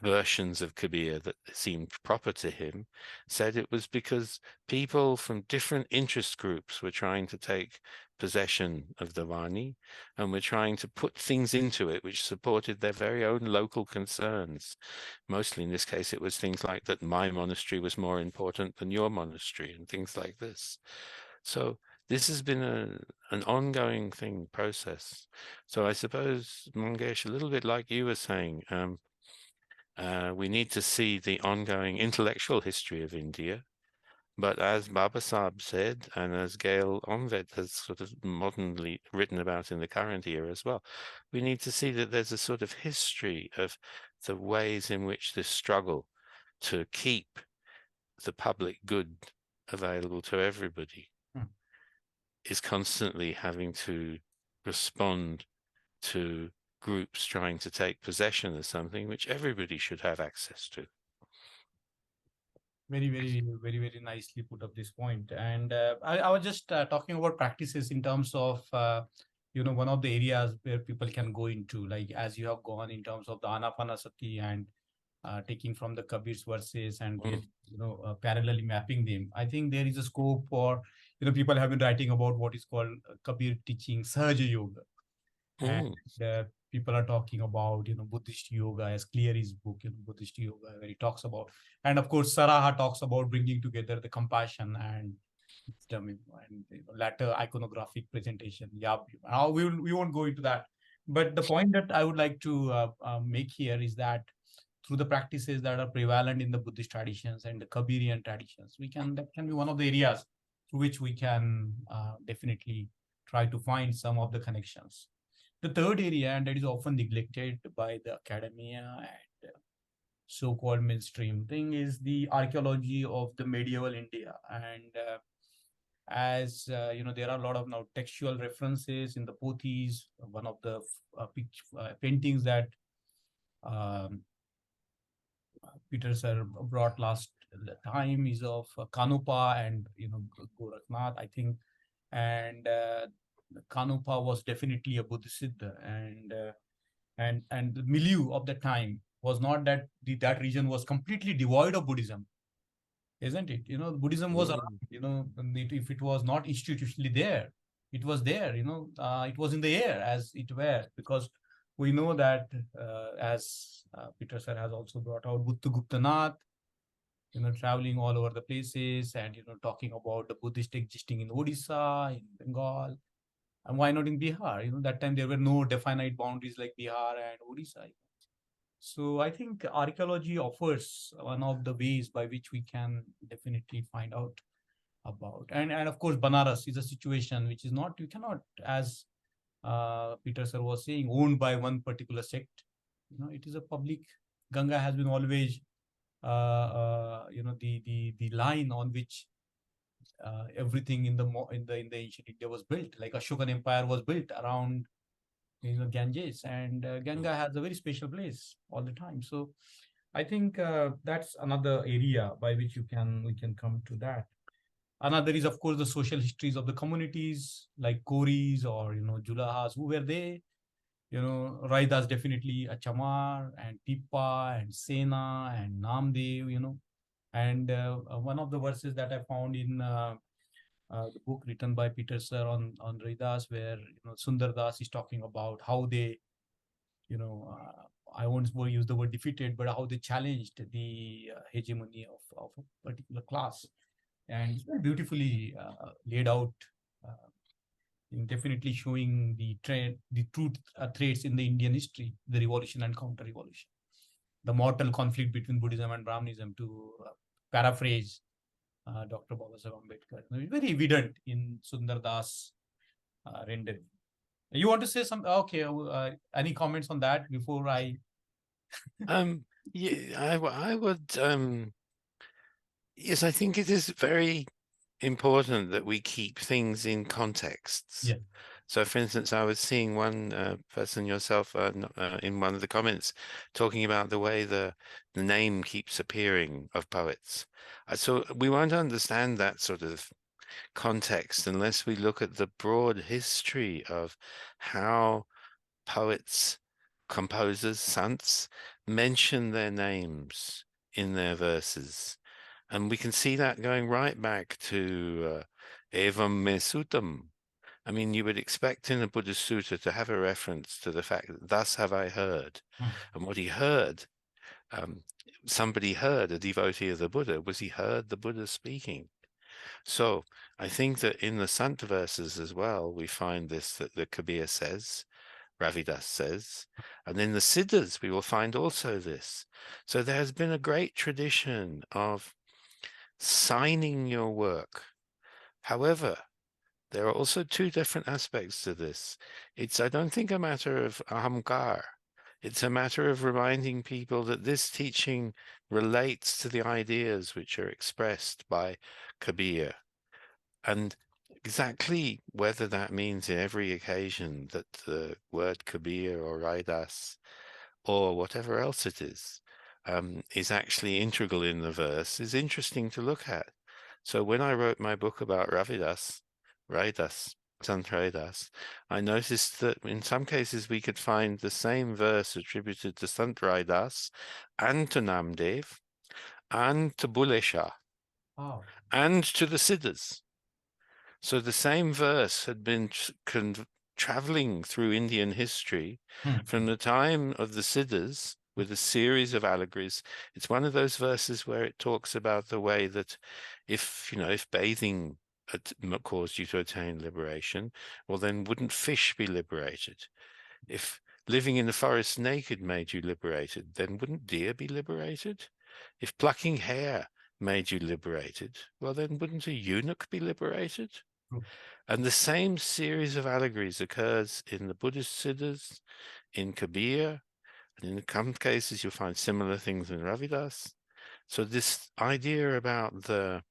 versions of Kabir that seemed proper to him, said it was because people from different interest groups were trying to take possession of the Vani and were trying to put things into it which supported their very own local concerns. Mostly in this case, it was things like that my monastery was more important than your monastery and things like this. So this has been an ongoing process. So I suppose, Mangesh, a little bit like you were saying, we need to see the ongoing intellectual history of India. But as Baba Sahib said, and as Gail Onved has sort of modernly written about in the current era as well, we need to see that there's a sort of history of the ways in which this struggle to keep the public good available to everybody is constantly having to respond to groups trying to take possession of something which everybody should have access to. Very, very nicely put up this point. And I was just talking about practices in terms of, one of the areas where people can go into, like as you have gone in terms of the Anapanasati and taking from the Kabir's verses and really, parallelly mapping them. I think there is a scope for, people have been writing about what is called Kabir teaching Sahaja Yoga. And people are talking about, Buddhist yoga, as clear his book, Buddhist yoga, where he talks about, and of course, Saraha talks about bringing together the compassion and wisdom, and latter iconographic presentation. Yeah, we won't go into that. But the point that I would like to make here is that through the practices that are prevalent in the Buddhist traditions and the Kabirian traditions, that can be one of the areas through which we can definitely try to find some of the connections. The third area, and that is often neglected by the academia and so-called mainstream thing, is the archaeology of the medieval India. And as there are a lot of now textual references in the Pothis. One of the paintings that Peter sir brought last time is of Kanupa and Gorakhnath, I think. And Kanupa was definitely a Bodhisattva, and the milieu of the time was not that that region was completely devoid of Buddhism, isn't it? Buddhism was around. If it was not institutionally there, it was there. It was in the air, as it were, because we know that as Peter sir has also brought out Buddha Nath, traveling all over the places and talking about the Buddhist existing in Odisha, in Bengal. And why not in Bihar? That time there were no definite boundaries like Bihar and Odisha. So I think archaeology offers one of the ways by which we can definitely find out about. And of course, Banaras is a situation which is not, you cannot, as Peter sir was saying, owned by one particular sect. It is a public. Ganga has been always, the line on which everything in the ancient India was built. Like Ashokan Empire was built around Ganges, and Ganga has a very special place all the time. So I think that's another area by which we can come to that. Another is, of course, the social histories of the communities like Koris or Julahas. Who were they? Raidas definitely a Chamar and Pippa and Sena and Namdev. And one of the verses that I found in the book written by Peter Sir on Raidas, where Sundar Das is talking about how they, I won't use the word defeated, but how they challenged the hegemony of a particular class. And it's very beautifully laid out, definitely showing the truth threads in the Indian history, the revolution and counter-revolution, the mortal conflict between Buddhism and Brahmanism, to paraphrase Dr. Babasaheb Ambedkar. Very evident in Sundar Das rendering. You want to say something? Okay. Any comments on that before I? Yeah, I would. Yes, I think it is very important that we keep things in contexts. Yeah. So, for instance, I was seeing one person, yourself, in one of the comments, talking about the way the name keeps appearing of poets. So we won't understand that sort of context unless we look at the broad history of how poets, composers, sants mention their names in their verses. And we can see that going right back to Evam Me Sutam. I mean, you would expect in a Buddhist sutta to have a reference to the fact that thus have I heard. And what he heard, somebody heard, a devotee of the Buddha, was he heard the Buddha speaking. So I think that in the Sant verses as well, we find this, that the Kabir says, Ravidas says, and in the Siddhas we will find also this. So there has been a great tradition of signing your work. However, there are also two different aspects to this. It's, I don't think, a matter of ahamkar. It's a matter of reminding people that this teaching relates to the ideas which are expressed by Kabir. And exactly whether that means in every occasion that the word Kabir or Raidas or whatever else it is actually integral in the verse is interesting to look at. So when I wrote my book about Raidas, Sant Raidas, I noticed that in some cases we could find the same verse attributed to Sant Raidas and to Namdev and to Bulle Shah and to the Siddhas. So the same verse had been traveling through Indian history from the time of the Siddhas with a series of allegories. It's one of those verses where it talks about the way that if bathing caused you to attain liberation, well, then wouldn't fish be liberated? If living in the forest naked made you liberated, then wouldn't deer be liberated? If plucking hair made you liberated, well, then wouldn't a eunuch be liberated? And the same series of allegories occurs in the Buddhist Siddhas, in Kabir, and in some cases you'll find similar things in Ravidas. So this idea about the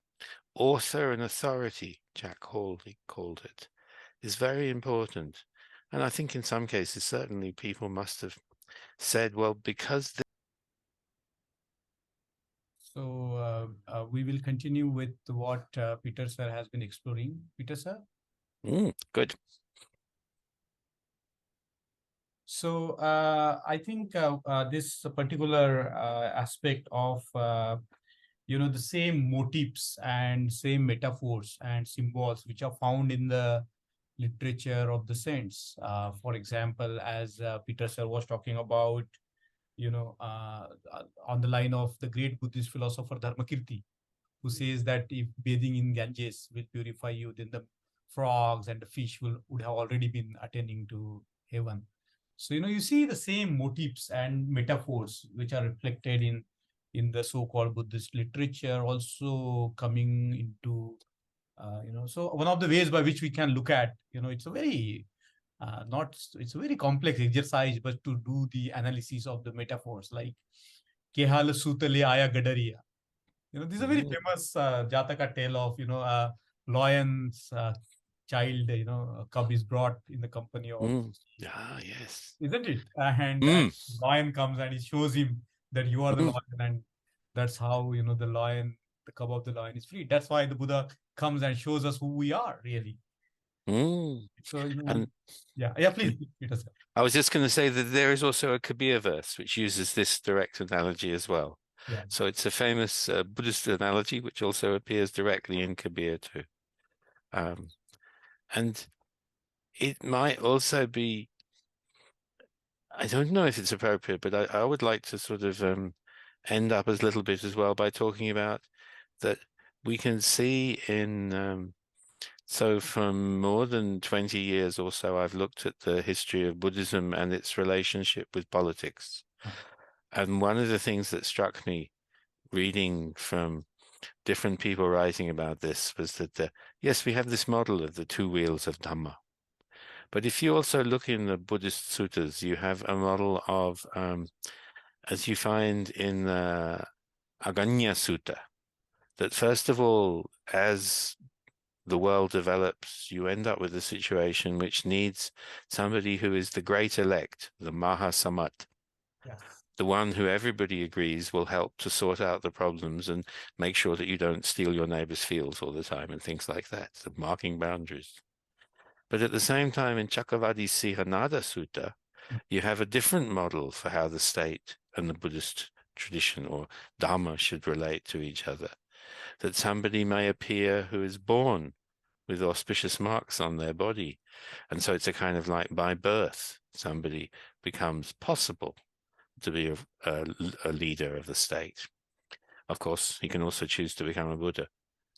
author and authority, Jack Hawley called it, is very important. And I think in some cases, certainly people must have said, well, because... So we will continue with what Peter sir has been exploring. Peter sir? Good. So I think this particular aspect of, the same motifs and same metaphors and symbols which are found in the literature of the saints. For example, as Peter sir was talking about, on the line of the great Buddhist philosopher Dharmakirti, who says that if bathing in Ganges will purify you, then the frogs and the fish would have already been attaining to heaven. So, you see the same motifs and metaphors which are reflected in the so-called Buddhist literature also coming into So one of the ways by which we can look at, it's a very it's a very complex exercise, but to do the analysis of the metaphors like Kehal Sutale Aya Gadariya. This is a very famous Jataka tale of, lion's child, a cub is brought in the company of, Yes. isn't it? And lion comes and he shows him that you are the lion, and that's how, the cub of the lion is free. That's why the Buddha comes and shows us who we are really. So, And please, Peter. I was just going to say that there is also a Kabir verse which uses this direct analogy as well. Yeah. So it's a famous Buddhist analogy which also appears directly in Kabir too. And it might also be, I don't know if it's appropriate, but I would like to sort of end up a little bit as well by talking about that we can see in so from more than 20 years or so, I've looked at the history of Buddhism and its relationship with politics. And one of the things that struck me reading from different people writing about this was that, yes, we have this model of the two wheels of Dhamma. But if you also look in the Buddhist suttas, you have a model of, as you find in the Aganya Sutta, that first of all, as the world develops, you end up with a situation which needs somebody who is the great elect, the Mahasamat, the one who everybody agrees will help to sort out the problems and make sure that you don't steal your neighbor's fields all the time and things like that, so marking boundaries. But at the same time, in Chakravarti Sihanada Sutta, you have a different model for how the state and the Buddhist tradition or Dharma should relate to each other. That somebody may appear who is born with auspicious marks on their body. And so it's a kind of like by birth, somebody becomes possible to be a leader of the state. Of course, he can also choose to become a Buddha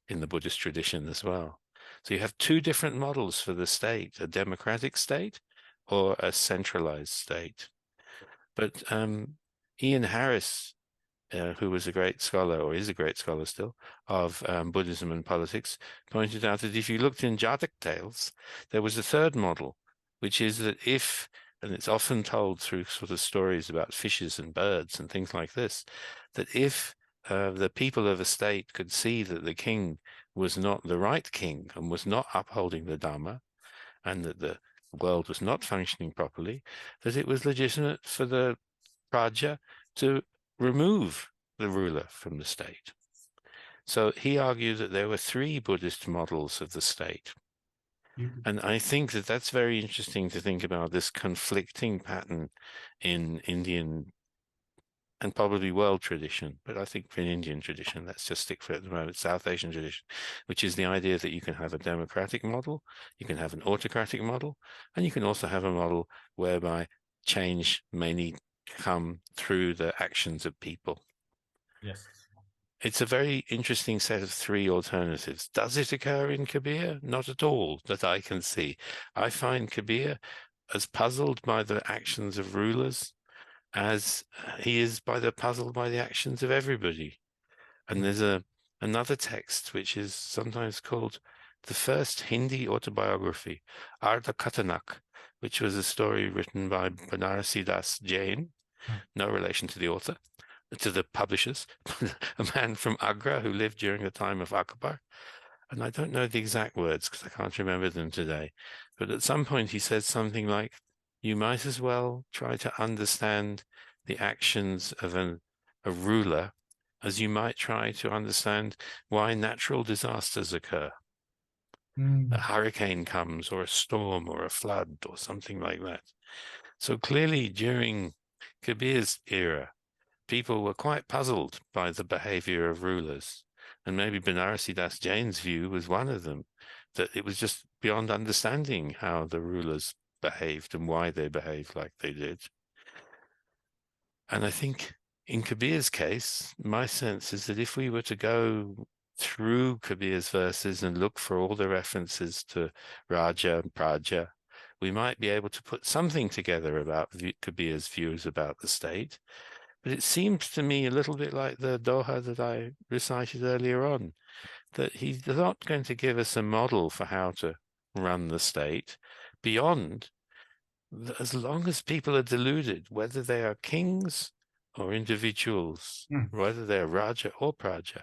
in the Buddhist tradition as well. So you have two different models for the state, a democratic state or a centralized state. But Ian Harris, who was a great scholar, or is a great scholar still, of Buddhism and politics, pointed out that if you looked in Jatak tales, there was a third model, which is that if, and it's often told through sort of stories about fishes and birds and things like this, that if the people of a state could see that the king was not the right king and was not upholding the Dhamma, and that the world was not functioning properly, that it was legitimate for the Praja to remove the ruler from the state. So he argued that there were three Buddhist models of the state. And I think that that's very interesting to think about, this conflicting pattern in Indian and probably world tradition, but I think in Indian tradition, let's just stick for it at the moment, South Asian tradition, which is the idea that you can have a democratic model, you can have an autocratic model, and you can also have a model whereby change may need to come through the actions of people. Yes. It's a very interesting set of three alternatives. Does it occur in Kabir? Not at all, that I can see. I find Kabir as puzzled by the actions of rulers as he is puzzled by the actions of everybody. And there's another text which is sometimes called the first Hindi autobiography, Ardha Katanak, which was a story written by Banarasi Das Jain, no relation to the author, to the publishers, a man from Agra who lived during the time of Akbar. And I don't know the exact words because I can't remember them today. But at some point he said something like, you might as well try to understand the actions of a ruler as you might try to understand why natural disasters occur. A hurricane comes, or a storm, or a flood, or something like that. So clearly during Kabir's era, people were quite puzzled by the behavior of rulers. And maybe Banarasi Das Jain's view was one of them, that it was just beyond understanding how the rulers behaved and why they behaved like they did. And I think in Kabir's case, my sense is that if we were to go through Kabir's verses and look for all the references to Raja and Praja, we might be able to put something together about Kabir's views about the state. But it seems to me a little bit like the Doha that I recited earlier on, that he's not going to give us a model for how to run the state beyond as long as people are deluded, whether they are kings or individuals, whether they're Raja or Praja,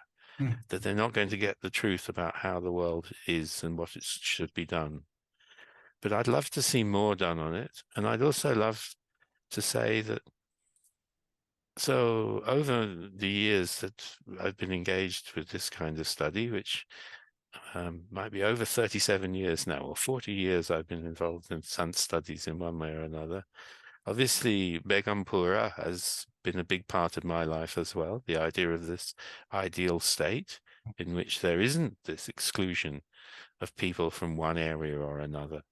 that they're not going to get the truth about how the world is and what it should be done. But I'd love to see more done on it. And I'd also love to say that, so over the years that I've been engaged with this kind of study, which might be over 37 years now, or 40 years I've been involved in Sant studies in one way or another. Obviously, Begumpura has been a big part of my life as well, the idea of this ideal state in which there isn't this exclusion of people from one area or another.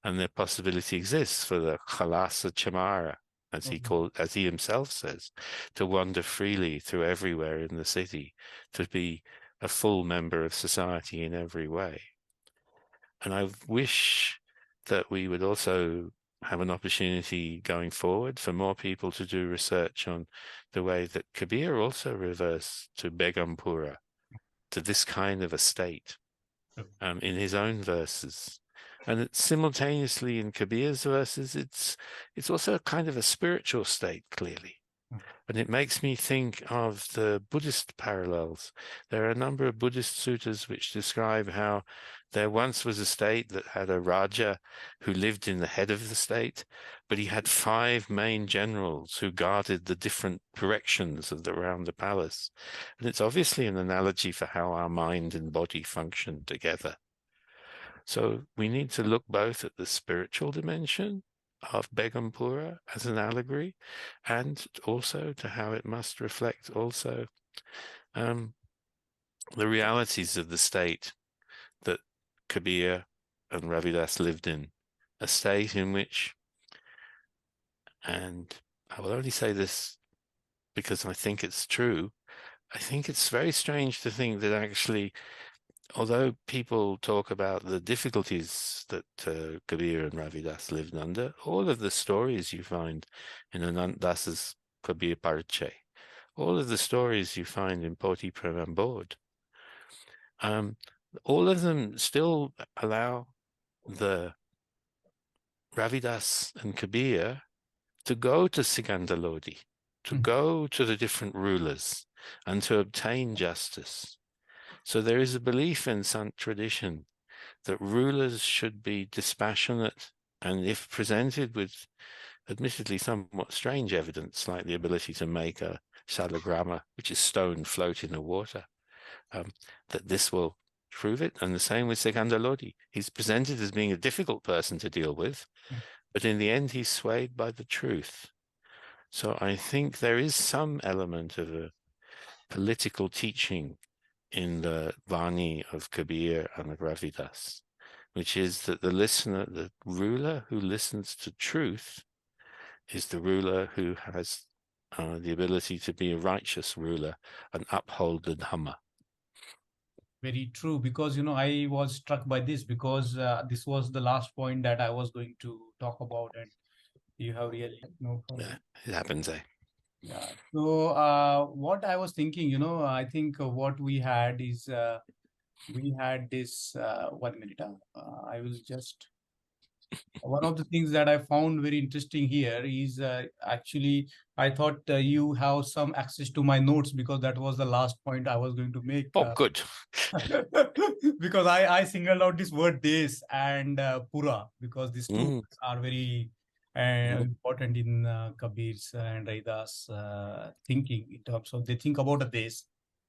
And the possibility exists for the Khalasa Chamara, as he himself says, to wander freely through everywhere in the city, to be a full member of society in every way. And I wish that we would also have an opportunity going forward for more people to do research on the way that Kabir also reversed to Begumpura, to this kind of a state, in his own verses. And it's simultaneously in Kabir's verses, it's also a kind of a spiritual state, clearly. And it makes me think of the Buddhist parallels. There are a number of Buddhist suttas which describe how there once was a state that had a Raja who lived in the head of the state, but he had 5 main generals who guarded the different directions around the palace. And it's obviously an analogy for how our mind and body function together. So we need to look both at the spiritual dimension of Begumpura as an allegory, and also to how it must reflect also the realities of the state that Kabir and Ravidas lived in, a state in which, and I will only say this because I think it's true, I think it's very strange to think that actually, although people talk about the difficulties that Kabir and Ravidas lived under, all of the stories you find in Anant Das's Kabir Parche, all of the stories you find in Poti Pranambodh, all of them still allow the Ravidas and Kabir to go to Sikandalodi, to go to the different rulers and to obtain justice. So there is a belief in Sant tradition that rulers should be dispassionate, and if presented with admittedly somewhat strange evidence, like the ability to make a salagrama, which is stone, float in the water, that this will prove it. And the same with Sikandar Lodi. He's presented as being a difficult person to deal with, but in the end he's swayed by the truth. So I think there is some element of a political teaching in the Vani of Kabir and Ravidas, which is that the listener, the ruler who listens to truth, is the ruler who has the ability to be a righteous ruler and uphold the Dhamma. Very true, because I was struck by this because this was the last point that I was going to talk about, and you have really Yeah, it happens, eh? Yeah. So what I was thinking, I think what we had is we had this 1 minute. I will just one of the things that I found very interesting here is actually I thought you have some access to my notes because that was the last point I was going to make. Oh, good. Because I singled out this word des and pura because these two words are very important in Kabir's and Raida's thinking in terms of they think about a des,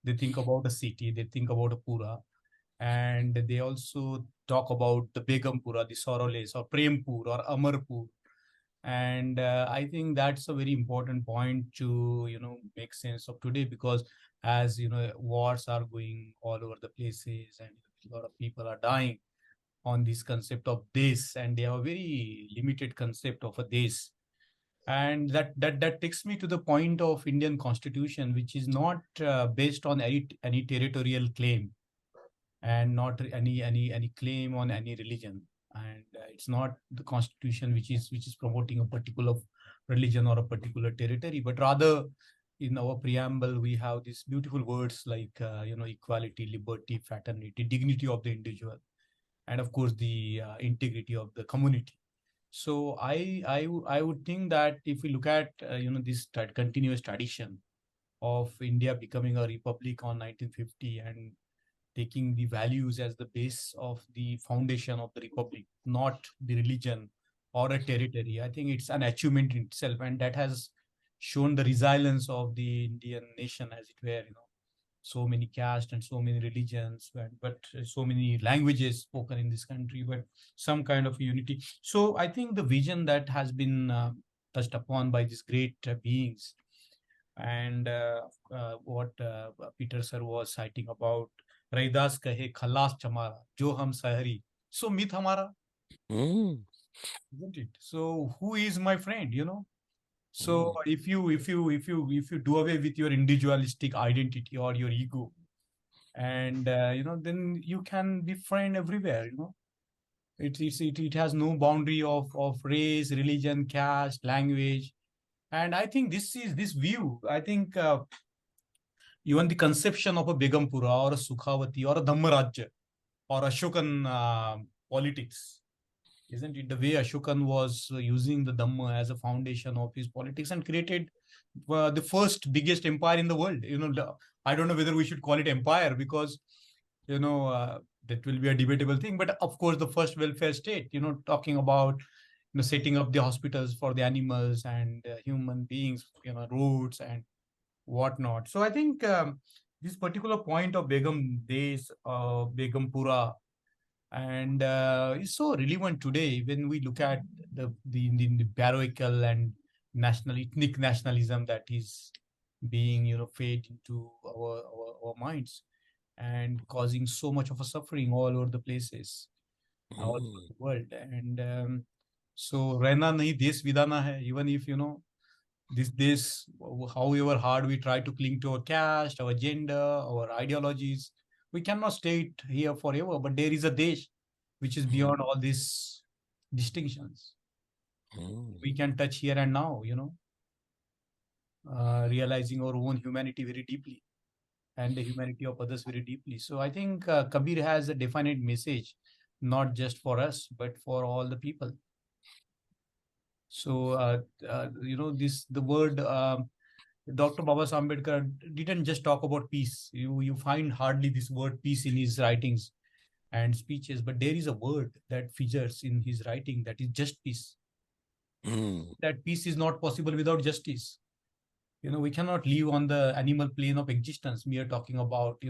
they think about a city, they think about a pura. And they also talk about the Begumpura, the Sorroles, or Prempur, or Amarpur. And I think that's a very important point to, make sense of today because as, wars are going all over the places and a lot of people are dying on this concept of this, and they have a very limited concept of a this. And that takes me to the point of Indian Constitution, which is not based on any territorial claim and not any claim on any religion, and it's not the constitution which is promoting a particular religion or a particular territory, but rather in our preamble, we have these beautiful words like, equality, liberty, fraternity, dignity of the individual, and of course, the integrity of the community. So I would think that if we look at, this continuous tradition of India becoming a republic on 1950 and taking the values as the base of the foundation of the republic, not the religion or a territory. I think it's an achievement in itself, and that has shown the resilience of the Indian nation, as it were. So many castes and so many religions, but so many languages spoken in this country, but some kind of unity. So I think the vision that has been touched upon by these great beings, and what Peter sir was citing about, Raidas कहे खलास चमारा जो हम सहरी, so myth hamara, Mm, isn't it? So who is my friend, so mm, if you do away with your individualistic identity or your ego, and then you can be friend everywhere. It has no boundary of race, religion, caste, language. And I think this view, I think even the conception of a Begumpura or a Sukhavati or a Dhammarajya or Ashokan politics, isn't it? The way Ashokan was using the Dhamma as a foundation of his politics and created the first biggest empire in the world. I don't know whether we should call it empire, because that will be a debatable thing. But of course, the first welfare state. Talking about setting up the hospitals for the animals and human beings. Roads and whatnot. So I think this particular point of Begum Days, Begumpura, and is so relevant today when we look at the parochial and national ethnic nationalism that is being fed into our minds and causing so much of a suffering all over the places, all over mm, the world. And so रहना नहीं देश विदाना है, even if this however hard we try to cling to our caste, our gender, our ideologies, we cannot stay here forever. But there is a desh which is mm, beyond all these distinctions. mm. We can touch here and now, realizing our own humanity very deeply and the humanity of others very deeply. So I think Kabir has a definite message, not just for us, but for all the people. So, the word Dr. Babasaheb Ambedkar didn't just talk about peace. You find hardly this word peace in his writings and speeches, but there is a word that features in his writing, that is just peace. Mm, That peace is not possible without justice. We cannot live on the animal plane of existence. We are talking about,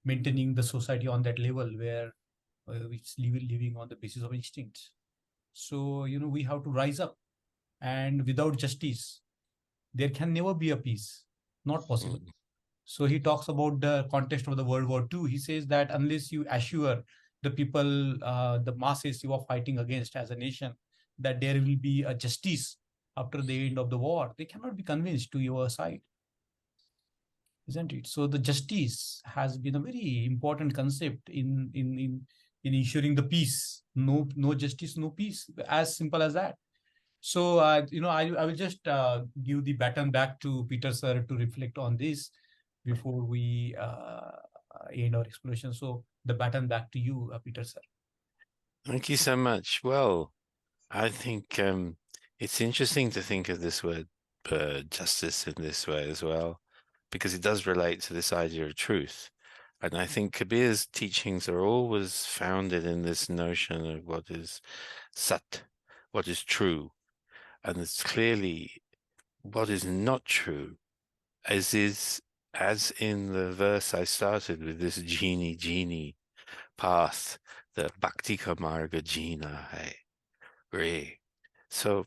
maintaining the society on that level where it's living on the basis of instincts. So, we have to rise up, and without justice, there can never be a peace. Not possible. mm, So he talks about the context of the World War II. He says that unless you assure the people, the masses you are fighting against as a nation, that there will be a justice after the end of the war, they cannot be convinced to your side, isn't it? So the justice has been a very important concept in ensuring the peace. No justice, no peace. As simple as that. So, I will just give the baton back to Peter sir to reflect on this before we end our exploration. So, the baton back to you, Peter sir. Thank you so much. Well, I think it's interesting to think of this word justice in this way as well, because it does relate to this idea of truth. And I think Kabir's teachings are always founded in this notion of what is sat, what is true. And it's clearly what is not true, as in the verse I started with, this genie path, the Bhakti ka marga jina hai re. So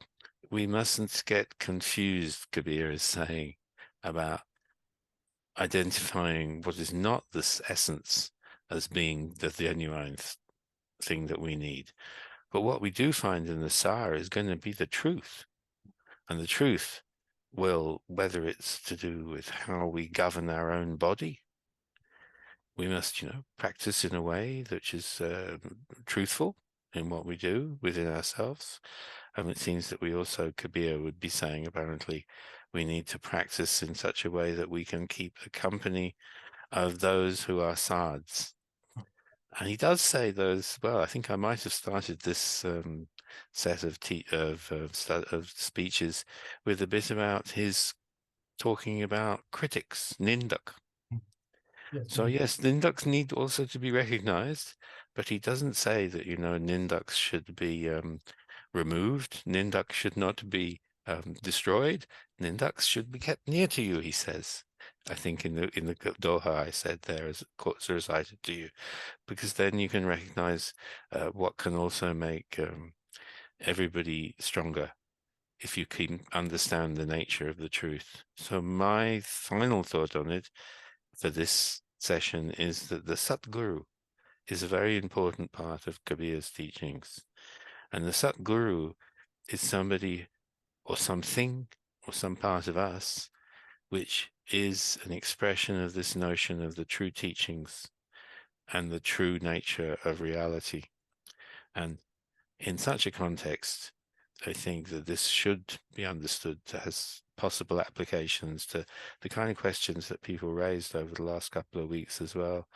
we mustn't get confused, Kabir is saying, about identifying what is not this essence as being the genuine thing that we need. But what we do find in the Sar is going to be the truth. And the truth will, whether it's to do with how we govern our own body, we must, practice in a way that is truthful in what we do within ourselves. And it seems that we also, Kabir would be saying, apparently, We need to practice in such a way that we can keep the company of those who are sadhs. And he does say those. Well, I think I might have started this set of speeches with a bit about his talking about critics, nindak. Yes. So yes, nindaks need also to be recognized, but he doesn't say that, nindaks should be removed. Nindaks should not be destroyed. Nindaks should be kept near to you, he says. I think in the Doha I said there as quotes are recited to you, because then you can recognize what can also make everybody stronger if you can understand the nature of the truth. So my final thought on it for this session is that the Satguru is a very important part of Kabir's teachings. And the Satguru is somebody or something or some part of us which is an expression of this notion of the true teachings and the true nature of reality. And in such a context, I think that this should be understood as possible applications to the kind of questions that people raised over the last couple of weeks as well,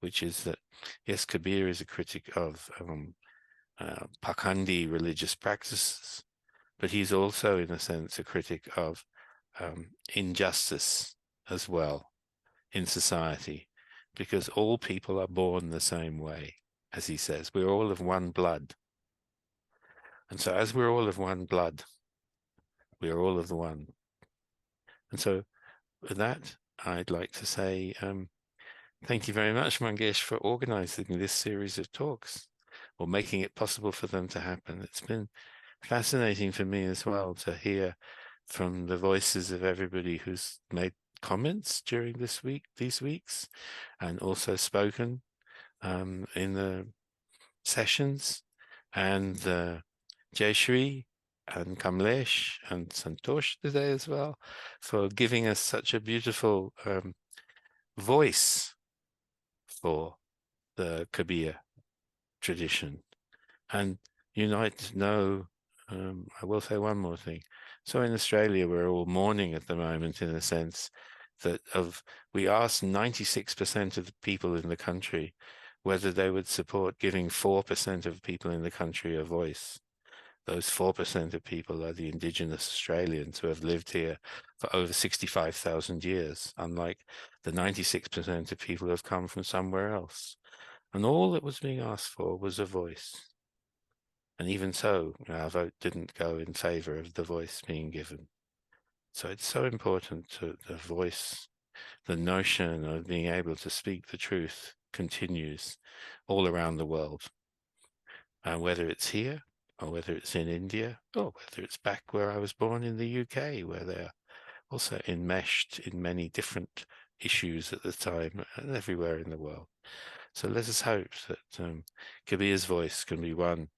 which is that, yes, Kabir is a critic of Pakhandi religious practices, but he's also, in a sense, a critic of injustice as well in society, because all people are born the same way, as he says. We're all of one blood. And so as we're all of one blood, we are all of the one. And so with that, I'd like to say thank you very much, Mangesh, for organizing this series of talks or making it possible for them to happen. It's been fascinating for me as well to hear from the voices of everybody who's made comments during these weeks, and also spoken in the sessions, and Jayashri and Kamlesh and Santosh today as well, for giving us such a beautiful voice for the Kabir tradition. And you might know, I will say one more thing. So in Australia, we're all mourning at the moment, in a sense that we asked 96% of the people in the country whether they would support giving 4% of people in the country a voice. Those 4% of people are the indigenous Australians who have lived here for over 65,000 years, unlike the 96% of people who have come from somewhere else. And all that was being asked for was a voice. And even so, our vote didn't go in favor of the voice being given. So it's so important to the voice, the notion of being able to speak the truth continues all around the world. Whether it's here, or whether it's in India, or whether it's back where I was born in the UK, where they're also enmeshed in many different issues at the time and everywhere in the world. So let us hope that Kabir's voice can be one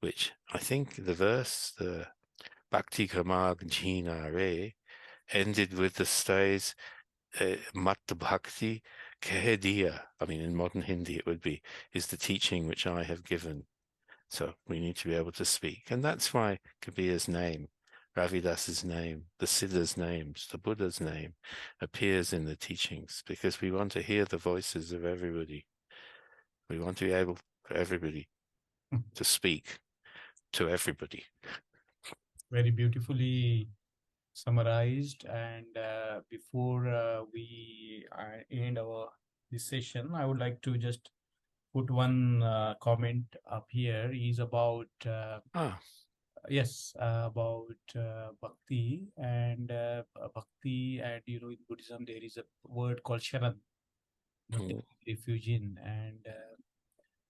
which, I think the verse, the Bhakti Kamag Jina Re, ended with the phrase Mat Bhakti Keh Diya. I mean, in modern Hindi it would be, is the teaching which I have given. So we need to be able to speak. And that's why Kabir's name, Ravidas's name, the Siddha's names, the Buddha's name appears in the teachings, because we want to hear the voices of everybody. We want to be able for everybody to speak to everybody. Very beautifully summarized. And before we end this session, I would like to just put one comment up here. Is about about bhakti, and in Buddhism there is a word called sharan, take refuge in, and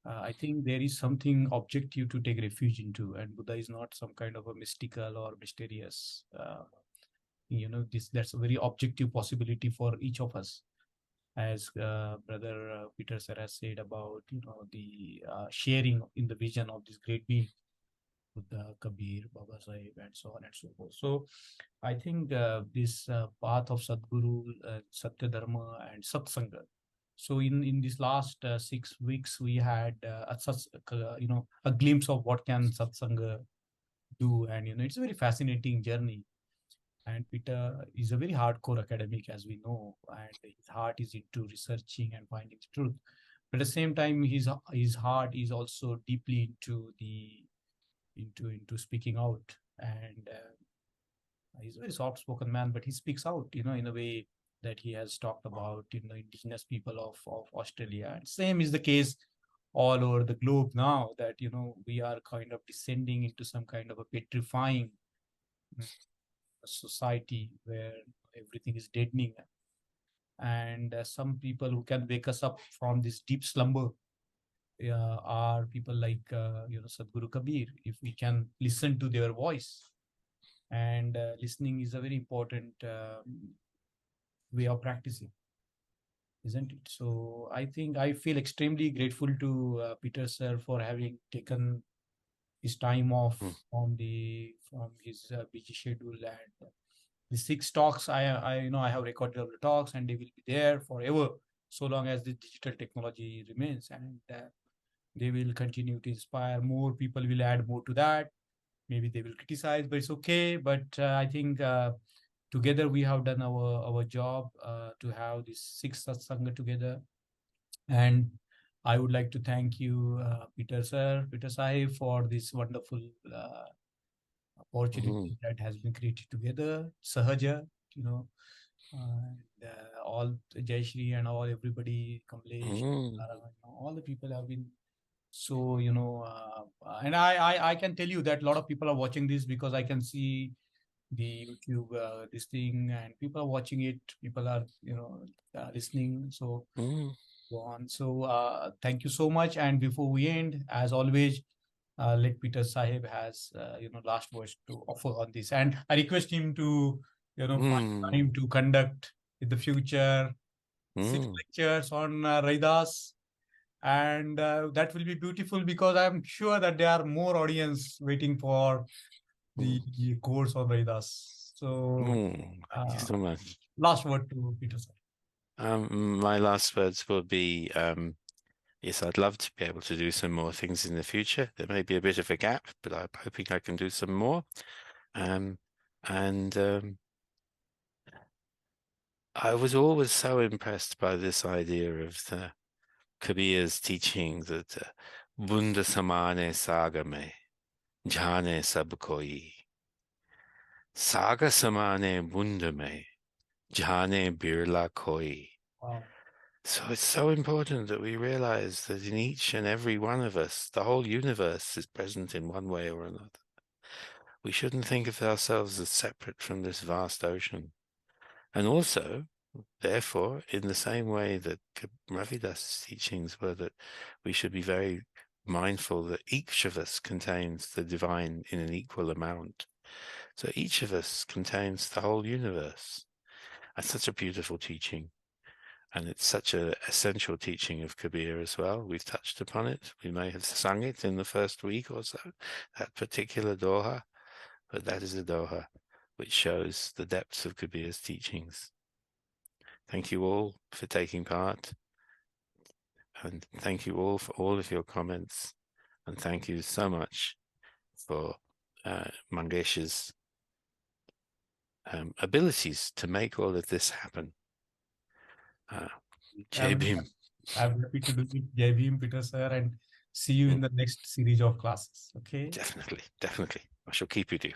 I think there is something objective to take refuge into, and Buddha is not some kind of a mystical or mysterious. That's a very objective possibility for each of us, as Brother Peter sir has said about the sharing in the vision of this great being, Buddha, Kabir, Baba Sahib, and so on and so forth. So I think this path of Sadguru, Satya Dharma, and Satsanga. So in this last 6 weeks, we had a glimpse of what can Satsanga do, and it's a very fascinating journey. And Peter is a very hardcore academic, as we know, and his heart is into researching and finding the truth. But at the same time, his heart is also deeply into speaking out. And he's a very soft-spoken man, but he speaks out, in a way that he has talked about, indigenous people of Australia. And same is the case all over the globe now, that we are kind of descending into some kind of a petrifying society where everything is deadening. And some people who can wake us up from this deep slumber are people like Sadhguru Kabir, if we can listen to their voice. And listening is a very important way of practicing, isn't it? So I think I feel extremely grateful to Peter sir for having taken his time off from his busy schedule. And the 6 talks, I have recorded all the talks, and they will be there forever, so long as the digital technology remains. And they will continue to inspire more people, will add more to that. Maybe they will criticize, but it's okay. But I think together we have done our job to have these 6 satsanga together. And I would like to thank you, Peter Sahib, for this wonderful opportunity that has been created together. Sahaja, and all Jai Shri and all everybody, Kamlesh, all the people have been so, and I can tell you that a lot of people are watching this, because I can see the YouTube this thing, and people are watching it. People are listening. So go on. So thank you so much. And before we end, as always, let Peter Sahib has last words to offer on this. And I request him to find time to conduct in the future 6 lectures on Raidas. And that will be beautiful, because I'm sure that there are more audience waiting for the course of Vedas. So, thank you so much. Last word to Peter sir. My last words will be, yes, I'd love to be able to do some more things in the future. There may be a bit of a gap, but I'm hoping I can do some more. I was always so impressed by this idea of the Kabir's teaching that Bunda Samane Saga me, Jhane Sab Koi. Saga Samane Bunda me, Jhane Birla Koi. Wow. So it's so important that we realize that in each and every one of us, the whole universe is present in one way or another. We shouldn't think of ourselves as separate from this vast ocean. And also, therefore, in the same way that Ravidas' teachings were, that we should be very mindful that each of us contains the divine in an equal amount. So each of us contains the whole universe. That's such a beautiful teaching. And it's such an essential teaching of Kabir as well. We've touched upon it. We may have sung it in the first week or so, that particular doha, but that is a doha which shows the depths of Kabir's teachings. Thank you all for taking part. And thank you all for all of your comments. And thank you so much for Mangesh's abilities to make all of this happen. Jai Bhim. I'm happy to do it. Jai Bhim, Peter sir, and see you in the next series of classes. Okay. Definitely. I shall keep you to.